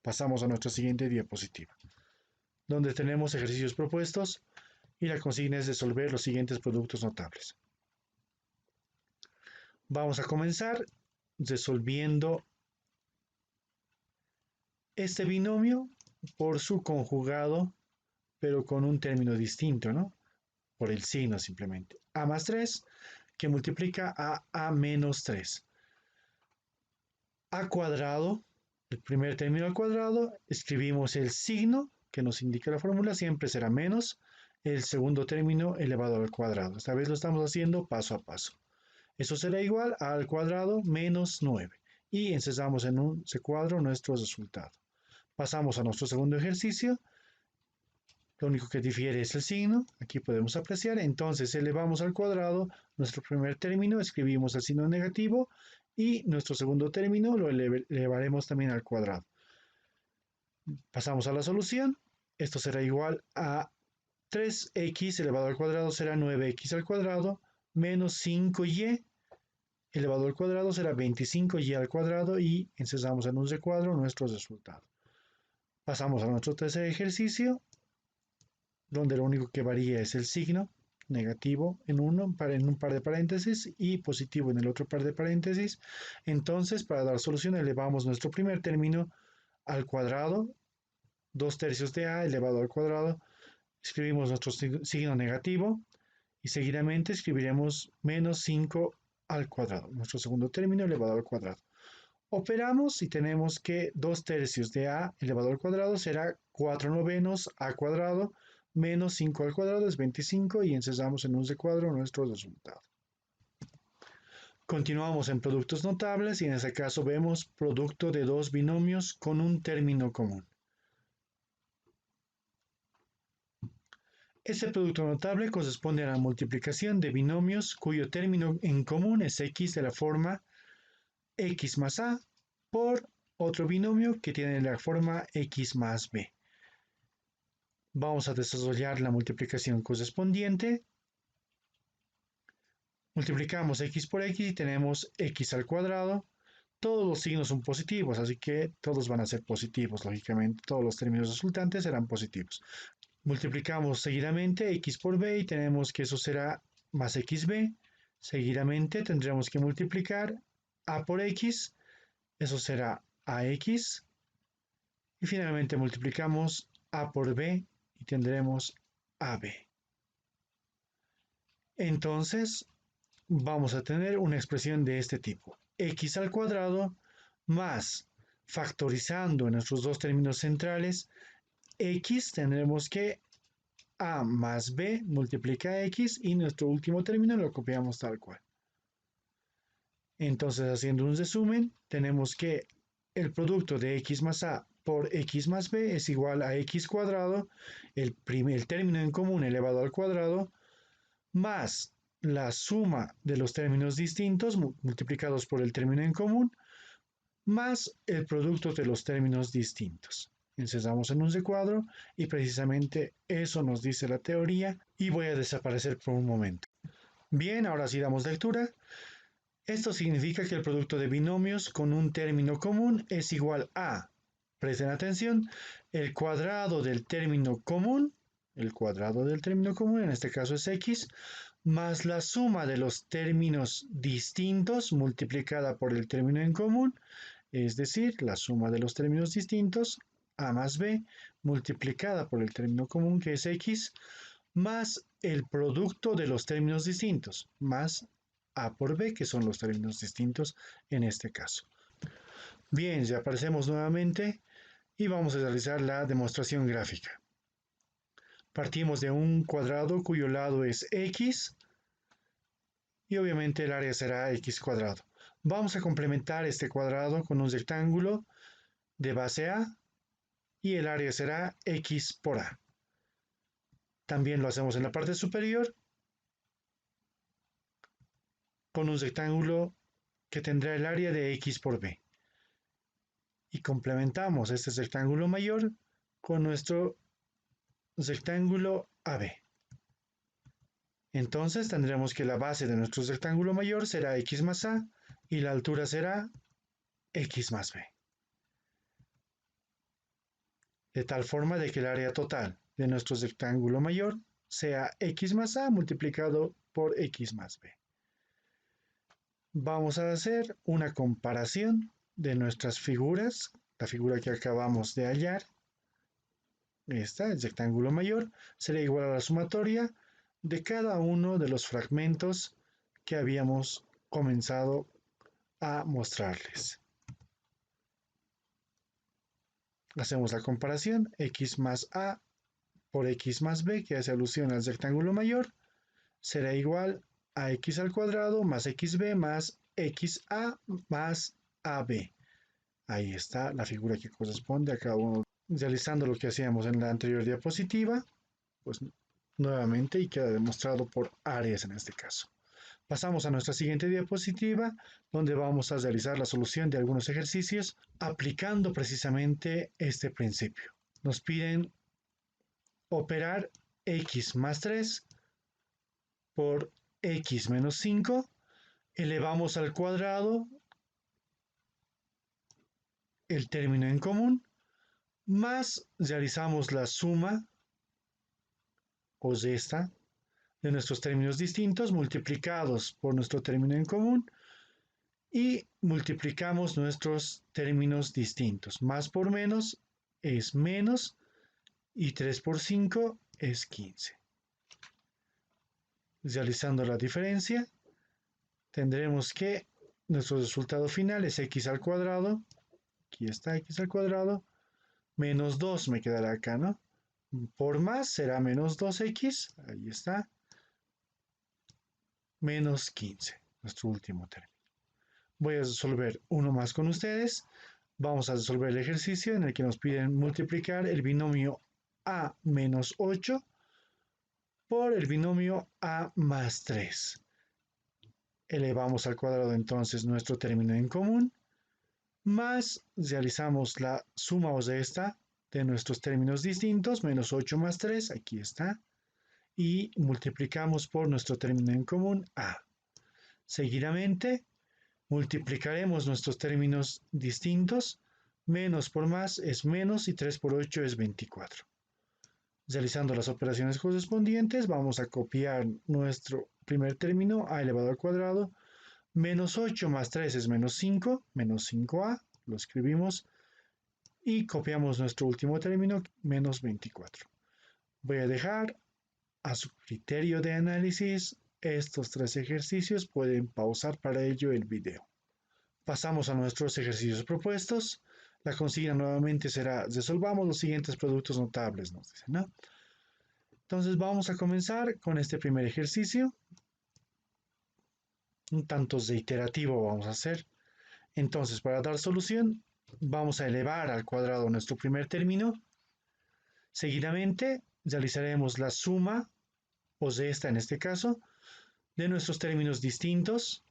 Pasamos a nuestra siguiente diapositiva, donde tenemos ejercicios propuestos y la consigna es resolver los siguientes productos notables. Vamos a comenzar resolviendo este binomio por su conjugado, pero con un término distinto, ¿no? Por el signo simplemente. A más 3, que multiplica a menos 3. A cuadrado, el primer término al cuadrado, escribimos el signo que nos indica la fórmula, siempre será menos el segundo término elevado al cuadrado. Esta vez lo estamos haciendo paso a paso. Eso será igual a al cuadrado menos 9. Y encerramos en un C-cuadro nuestro resultado. Pasamos a nuestro segundo ejercicio. Lo único que difiere es el signo. Aquí podemos apreciar. Entonces elevamos al cuadrado nuestro primer término. Escribimos el signo negativo. Y nuestro segundo término lo elevaremos también al cuadrado. Pasamos a la solución. Esto será igual a 3x elevado al cuadrado será 9x al cuadrado menos 5y elevado al cuadrado será 25y al cuadrado, y encerramos en un recuadro nuestro resultado. Pasamos a nuestro tercer ejercicio, donde lo único que varía es el signo, negativo en un par de paréntesis y positivo en el otro par de paréntesis. Entonces, para dar solución, elevamos nuestro primer término al cuadrado, 2/3 de a elevado al cuadrado, escribimos nuestro signo negativo y seguidamente escribiremos menos 5 al cuadrado, nuestro segundo término elevado al cuadrado. Operamos y tenemos que 2/3 de a elevado al cuadrado será 4/9 a cuadrado menos 5 al cuadrado es 25, y encerramos en un recuadro nuestro resultado. Continuamos en productos notables y en este caso vemos producto de dos binomios con un término común. Este producto notable corresponde a la multiplicación de binomios cuyo término en común es x de la forma x más a por otro binomio que tiene la forma x más b. Vamos a desarrollar la multiplicación correspondiente. Multiplicamos x por x y tenemos x al cuadrado. Todos los signos son positivos, así que todos van a ser positivos, lógicamente. Todos los términos resultantes serán positivos. Multiplicamos seguidamente x por b y tenemos que eso será más xb. Seguidamente tendremos que multiplicar a por x, eso será ax, y finalmente multiplicamos a por b y tendremos ab. Entonces vamos a tener una expresión de este tipo: x al cuadrado más, factorizando en nuestros dos términos centrales, x, tendremos que a más b multiplica x y nuestro último término lo copiamos tal cual. Entonces, haciendo un resumen, tenemos que el producto de x más a por x más b es igual a x cuadrado, el término en común elevado al cuadrado, más la suma de los términos distintos multiplicados por el término en común, más el producto de los términos distintos. Insertamos en un recuadro y precisamente eso nos dice la teoría, y voy a desaparecer por un momento. Bien, ahora sí damos lectura. Esto significa que el producto de binomios con un término común es igual a, presten atención, el cuadrado del término común, en este caso es x, más la suma de los términos distintos multiplicada por el término en común, es decir, la suma de los términos distintos, a más b, multiplicada por el término común, que es x, más el producto de los términos distintos, más a por b, que son los términos distintos en este caso. Bien, ya aparecemos nuevamente y vamos a realizar la demostración gráfica. Partimos de un cuadrado cuyo lado es x y obviamente el área será x cuadrado. Vamos a complementar este cuadrado con un rectángulo de base a y el área será x por a. También lo hacemos en la parte superior con un rectángulo que tendrá el área de x por b. Y complementamos este rectángulo mayor con nuestro rectángulo AB. Entonces tendremos que la base de nuestro rectángulo mayor será x más a y la altura será x más b. De tal forma de que el área total de nuestro rectángulo mayor sea x más a multiplicado por x más b. Vamos a hacer una comparación de nuestras figuras, la figura que acabamos de hallar. Esta, el rectángulo mayor, será igual a la sumatoria de cada uno de los fragmentos que habíamos comenzado a mostrarles. Hacemos la comparación, x más a por x más b, que hace alusión al rectángulo mayor, será igual a x al cuadrado más xb más xa más ab. Ahí está la figura que corresponde a cada uno. Realizando lo que hacíamos en la anterior diapositiva, pues nuevamente, y queda demostrado por áreas en este caso. Pasamos a nuestra siguiente diapositiva, donde vamos a realizar la solución de algunos ejercicios aplicando precisamente este principio. Nos piden operar x más 3 por x menos 5, elevamos al cuadrado el término en común, más realizamos la suma o resta de nuestros términos distintos multiplicados por nuestro término en común y multiplicamos nuestros términos distintos. Más por menos es menos y 3 por 5 es 15. Realizando la diferencia, tendremos que nuestro resultado final es x al cuadrado, aquí está x al cuadrado, menos 2 me quedará acá, ¿no? Por más será menos 2x, ahí está, menos 15, nuestro último término. Voy a resolver uno más con ustedes. Vamos a resolver el ejercicio en el que nos piden multiplicar el binomio a menos 8 por el binomio a más 3. Elevamos al cuadrado entonces nuestro término en común, más realizamos la suma o resta de nuestros términos distintos, menos 8 más 3, aquí está, y multiplicamos por nuestro término en común a. Seguidamente, multiplicaremos nuestros términos distintos, menos por más es menos y 3 por 8 es 24. Realizando las operaciones correspondientes, vamos a copiar nuestro primer término, a elevado al cuadrado, menos 8 más 3 es menos 5, menos 5a, lo escribimos, y copiamos nuestro último término, menos 24. Voy a dejar a su criterio de análisis estos 3 ejercicios, pueden pausar para ello el video. Pasamos a nuestros ejercicios propuestos. La consigna nuevamente será: resolvamos los siguientes productos notables, nos dicen, ¿no? Entonces vamos a comenzar con este primer ejercicio. Un tanto reiterativo vamos a hacer. Entonces, para dar solución, vamos a elevar al cuadrado nuestro primer término. Seguidamente, realizaremos la suma, o resta en este caso, de nuestros términos distintos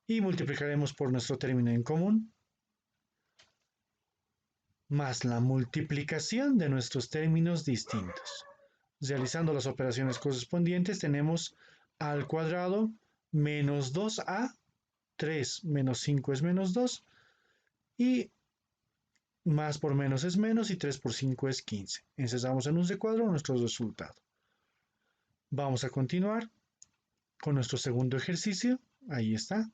y multiplicaremos por nuestro término en común, más la multiplicación de nuestros términos distintos. Realizando las operaciones correspondientes, tenemos a al cuadrado menos 2a, 3 menos 5 es menos 2, y más por menos es menos, y 3 por 5 es 15. Encerramos en un recuadro nuestro resultado. Vamos a continuar con nuestro segundo ejercicio. Ahí está.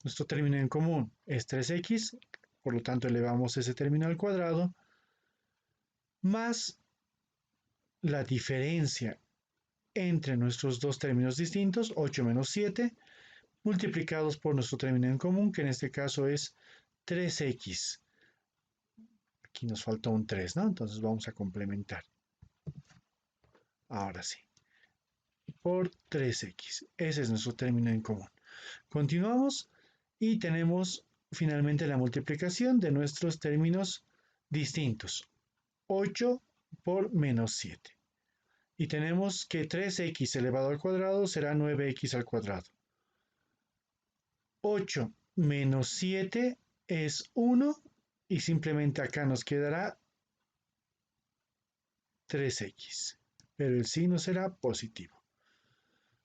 Nuestro término en común es 3x, por lo tanto elevamos ese término al cuadrado, más la diferencia entre nuestros dos términos distintos, 8 menos 7, multiplicados por nuestro término en común, que en este caso es 3x. Aquí nos falta un 3, ¿no? Entonces vamos a complementar. Ahora sí. Por 3x. Ese es nuestro término en común. Continuamos y tenemos finalmente la multiplicación de nuestros términos distintos. 8 por menos 7. Y tenemos que 3x elevado al cuadrado será 9x al cuadrado. 8 menos 7 es 1 y simplemente acá nos quedará 3x, pero el signo será positivo.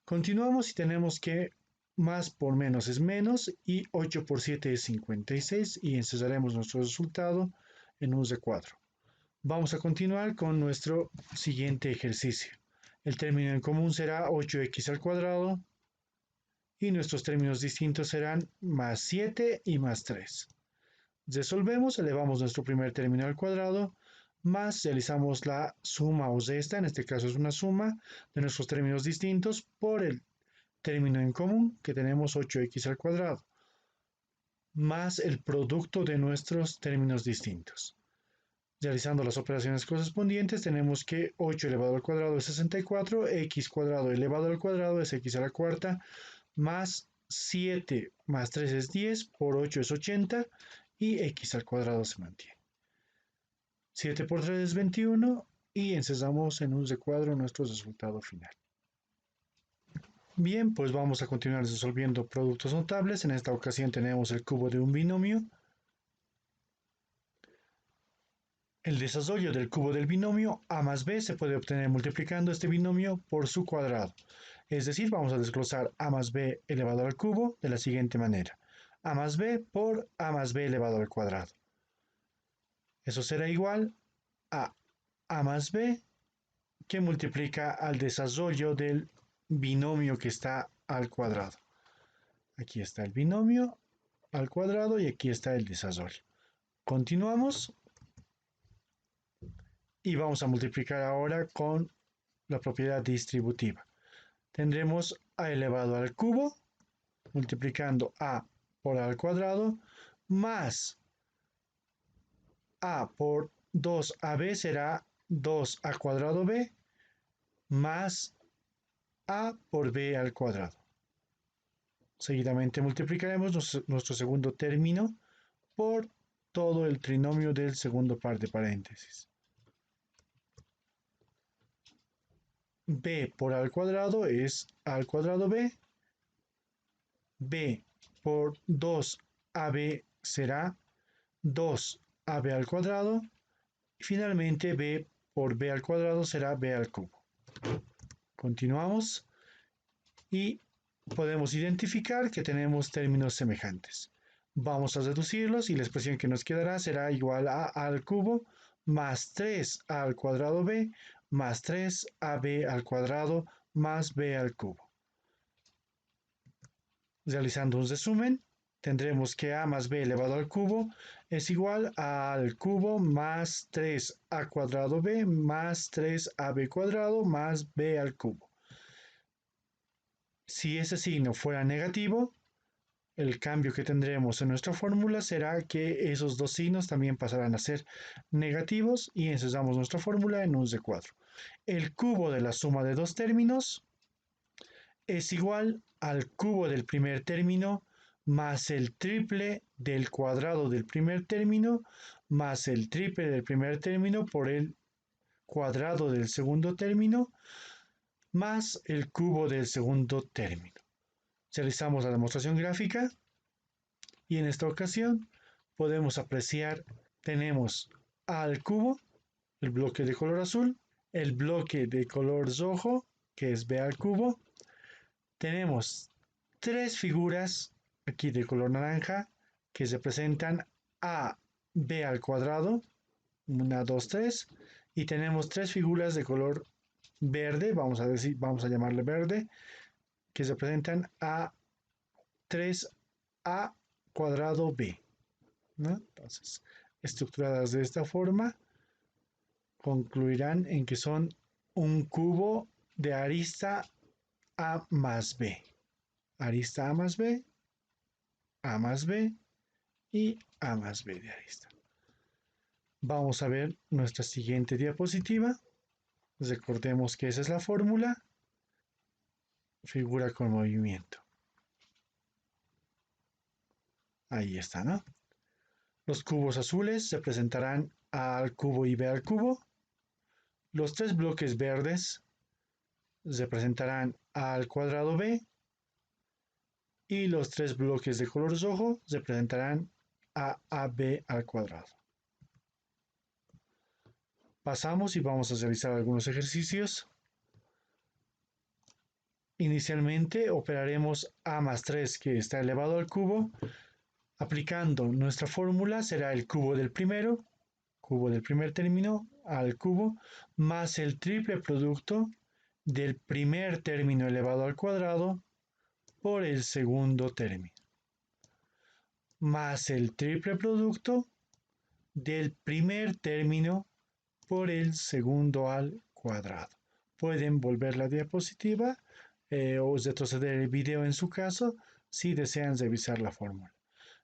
Continuamos y tenemos que más por menos es menos y 8 por 7 es 56 y encerraremos nuestro resultado en un recuadro. Vamos a continuar con nuestro siguiente ejercicio. El término en común será 8x al cuadrado y nuestros términos distintos serán más 7 y más 3. Resolvemos, elevamos nuestro primer término al cuadrado, más realizamos la suma o resta, en este caso es una suma de nuestros términos distintos por el término en común, que tenemos 8x al cuadrado, más el producto de nuestros términos distintos. Realizando las operaciones correspondientes, tenemos que 8 elevado al cuadrado es 64, x cuadrado elevado al cuadrado es x a la cuarta, más 7 más 3 es 10, por 8 es 80, y x al cuadrado se mantiene. 7 por 3 es 21, y encerramos en un recuadro nuestro resultado final. Bien, pues vamos a continuar resolviendo productos notables. En esta ocasión tenemos el cubo de un binomio. El desarrollo del cubo del binomio a más b se puede obtener multiplicando este binomio por su cuadrado. Es decir, vamos a desglosar a más b elevado al cubo de la siguiente manera. A más b por a más b elevado al cuadrado. Eso será igual a más b, que multiplica al desarrollo del binomio que está al cuadrado. Aquí está el binomio al cuadrado y aquí está el desarrollo. Continuamos y vamos a multiplicar ahora con la propiedad distributiva. Tendremos a elevado al cubo, multiplicando a por a al cuadrado, más a por 2ab será 2a cuadrado b, más a por b al cuadrado. Seguidamente multiplicaremos nuestro segundo término por todo el trinomio del segundo par de paréntesis. B por a al cuadrado es a al cuadrado b. B por 2ab será 2ab al cuadrado. Y finalmente b por b al cuadrado será b al cubo. Continuamos y podemos identificar que tenemos términos semejantes. Vamos a reducirlos y la expresión que nos quedará será igual a al cubo más 3a al cuadrado b más 3ab al cuadrado más b al cubo. Realizando un resumen, tendremos que a más b elevado al cubo es igual al cubo más 3a cuadrado b más 3ab cuadrado más b al cubo. Si ese signo fuera negativo, el cambio que tendremos en nuestra fórmula será que esos dos signos también pasarán a ser negativos y encerramos nuestra fórmula en un recuadro. El cubo de la suma de dos términos es igual al cubo del primer término más el triple del cuadrado del primer término más el triple del primer término por el cuadrado del segundo término más el cubo del segundo término. Realizamos la demostración gráfica y en esta ocasión podemos apreciar, tenemos a al cubo, el bloque de color azul, el bloque de color rojo, que es b al cubo. Tenemos tres figuras aquí de color naranja que representan a b al cuadrado, 1, 2, 3, y tenemos tres figuras de color verde, vamos a llamarle verde, que representan a 3a cuadrado b, ¿no? Entonces, estructuradas de esta forma, concluirán en que son un cubo de arista a más b. Arista a más b, a más b y a más b de arista. Vamos a ver nuestra siguiente diapositiva. Recordemos que esa es la fórmula. Figura con movimiento. Ahí está, ¿no? Los cubos azules representarán a al cubo y b al cubo. Los tres bloques verdes representarán a al cuadrado b. Y los tres bloques de color rojo representarán a ab al cuadrado. Pasamos y vamos a realizar algunos ejercicios. Inicialmente operaremos a más 3 que está elevado al cubo. Aplicando nuestra fórmula será el cubo del primer término al cubo, más el triple producto del primer término elevado al cuadrado por el segundo término, más el triple producto del primer término por el segundo al cuadrado. Pueden volver la diapositiva o retroceder el video en su caso si desean revisar la fórmula.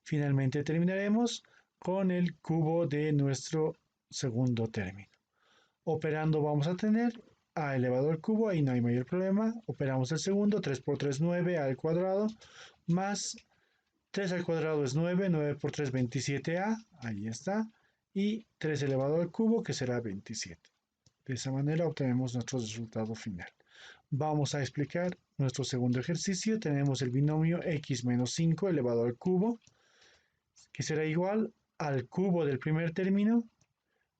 Finalmente terminaremos con el cubo de nuestro segundo término. Operando vamos a tener a elevado al cubo, ahí no hay mayor problema. Operamos el segundo, 3 por 3, 9 al cuadrado, más 3 al cuadrado es 9, 9 por 3, 27a, ahí está, y 3 elevado al cubo, que será 27. De esa manera obtenemos nuestro resultado final. Vamos a explicar nuestro segundo ejercicio. Tenemos el binomio x menos 5 elevado al cubo, que será igual al cubo del primer término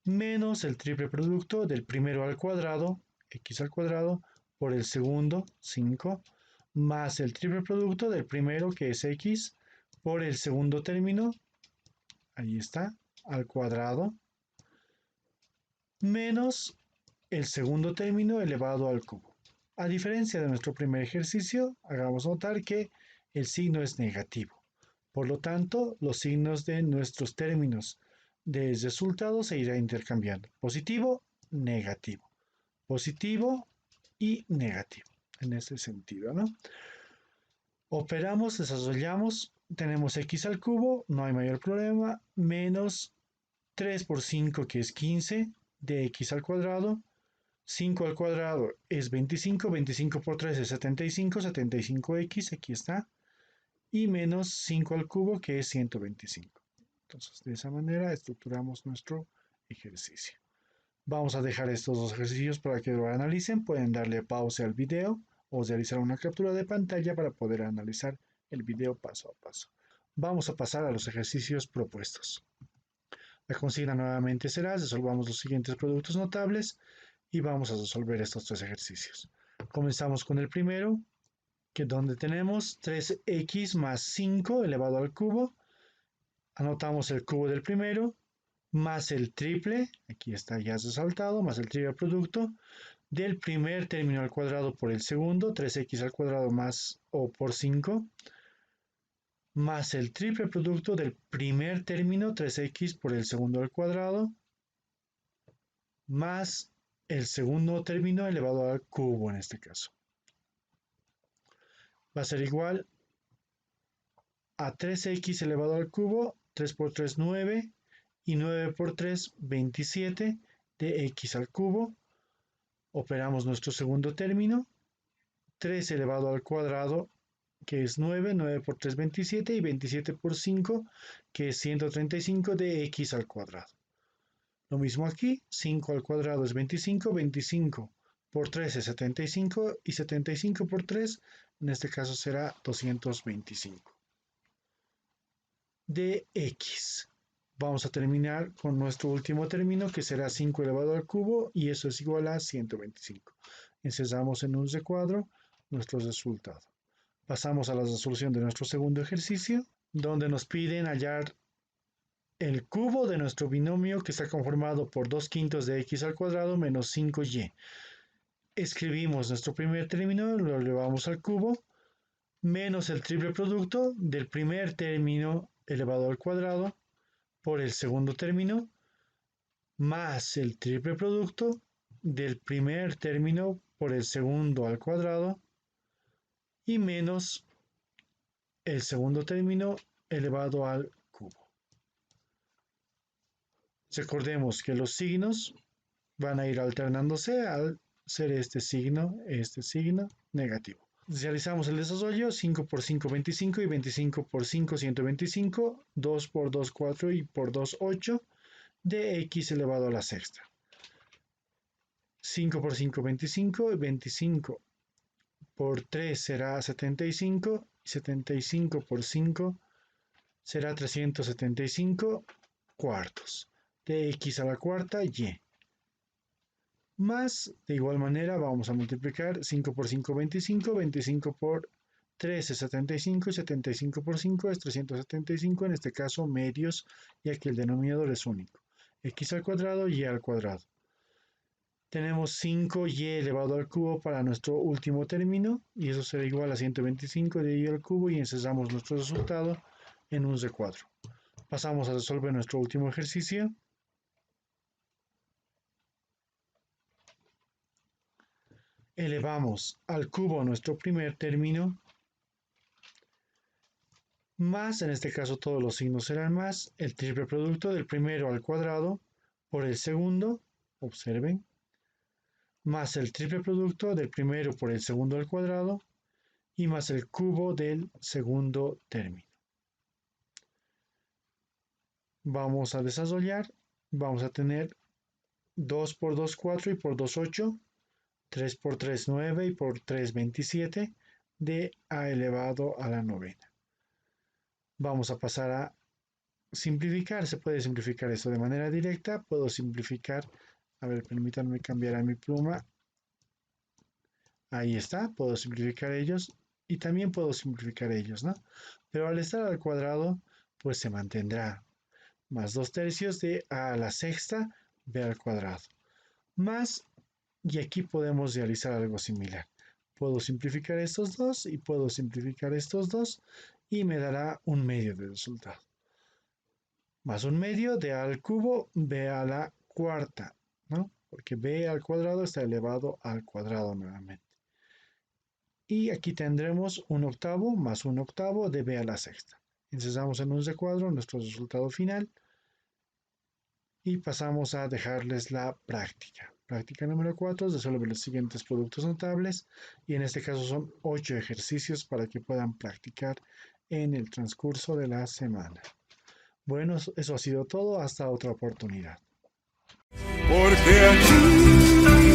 menos el triple producto del primero al cuadrado, x al cuadrado, por el segundo, 5, más el triple producto del primero, que es x, por el segundo término, ahí está, al cuadrado, menos el segundo término elevado al cubo. A diferencia de nuestro primer ejercicio, hagamos notar que el signo es negativo. Por lo tanto, los signos de nuestros términos de resultado se irán intercambiando. Positivo, negativo. Positivo y negativo. En este sentido, ¿no? Operamos, desarrollamos, tenemos x al cubo, no hay mayor problema, menos 3 por 5, que es 15, de x al cuadrado. 5 al cuadrado es 25, 25 por 3 es 75, 75x, aquí está. Y menos 5 al cubo, que es 125. Entonces, de esa manera estructuramos nuestro ejercicio. Vamos a dejar estos dos ejercicios para que lo analicen. Pueden darle pausa al video o realizar una captura de pantalla para poder analizar el video paso a paso. Vamos a pasar a los ejercicios propuestos. La consigna nuevamente será: resolvamos los siguientes productos notables y vamos a resolver estos tres ejercicios. Comenzamos con el primero, que donde tenemos 3x más 5 elevado al cubo. Anotamos el cubo del primero, más el triple, aquí está ya resaltado, más el triple producto del primer término al cuadrado por el segundo, 3x al cuadrado más o por 5, más el triple producto del primer término, 3x por el segundo al cuadrado, más el segundo término elevado al cubo en este caso. Va a ser igual a 3x elevado al cubo, 3 por 3, 9, y 9 por 3, 27 de x al cubo. Operamos nuestro segundo término, 3 elevado al cuadrado, que es 9, 9 por 3, 27, y 27 por 5, que es 135 de x al cuadrado. Lo mismo aquí, 5 al cuadrado es 25, 25 por 3 es 75, y 75 por 3, en este caso será 225 de x. Vamos a terminar con nuestro último término, que será 5 elevado al cubo, y eso es igual a 125. Encerramos en un recuadro nuestro resultado. Pasamos a la resolución de nuestro segundo ejercicio, donde nos piden hallar el cubo de nuestro binomio, que está conformado por 2/5 de x al cuadrado menos 5y. Escribimos nuestro primer término, lo elevamos al cubo, menos el triple producto del primer término elevado al cuadrado por el segundo término, más el triple producto del primer término por el segundo al cuadrado, y menos el segundo término elevado al cubo. Recordemos que los signos van a ir alternándose al ser este signo negativo. Realizamos el desarrollo, 5 por 5, 25, y 25 por 5, 125, 2 por 2, 4, y por 2, 8, de x elevado a la sexta. 5 por 5, 25, y 25 por 3 será 75, y 75 por 5 será 375 cuartos, de x a la cuarta y. Más, de igual manera, vamos a multiplicar 5 por 5, 25, 25 por 3 es 75, y 75 por 5 es 375, en este caso medios, ya que el denominador es único. X al cuadrado, y al cuadrado. Tenemos 5y elevado al cubo para nuestro último término, y eso será igual a 125 de y al cubo, y encerramos nuestro resultado en un recuadro. Pasamos a resolver nuestro último ejercicio. Elevamos al cubo nuestro primer término, más, en este caso todos los signos serán más, el triple producto del primero al cuadrado por el segundo, observen, más el triple producto del primero por el segundo al cuadrado, y más el cubo del segundo término. Vamos a desarrollar, vamos a tener 2 por 2, 4, y por 2, 8, 3 por 3, 9, y por 3, 27, de a elevado a la novena. Vamos a pasar a simplificar. Se puede simplificar esto de manera directa. Puedo simplificar, a ver, permítanme cambiar a mi pluma. Ahí está, puedo simplificar ellos, y también puedo simplificar ellos, ¿no? Pero al estar al cuadrado, pues se mantendrá. Más 2/3 de a la sexta b al cuadrado. Más, y aquí podemos realizar algo similar. Puedo simplificar estos dos, y puedo simplificar estos dos, y me dará un medio de resultado. Más un medio de a al cubo b a la cuarta, ¿no? Porque b al cuadrado está elevado al cuadrado nuevamente. Y aquí tendremos un octavo más un octavo de b a la sexta. Encerramos en un recuadro nuestro resultado final, y pasamos a dejarles la práctica. Práctica número 4, resuelve los siguientes productos notables, y en este caso son 8 ejercicios para que puedan practicar en el transcurso de la semana. Bueno, eso ha sido todo, hasta otra oportunidad. Porque aquí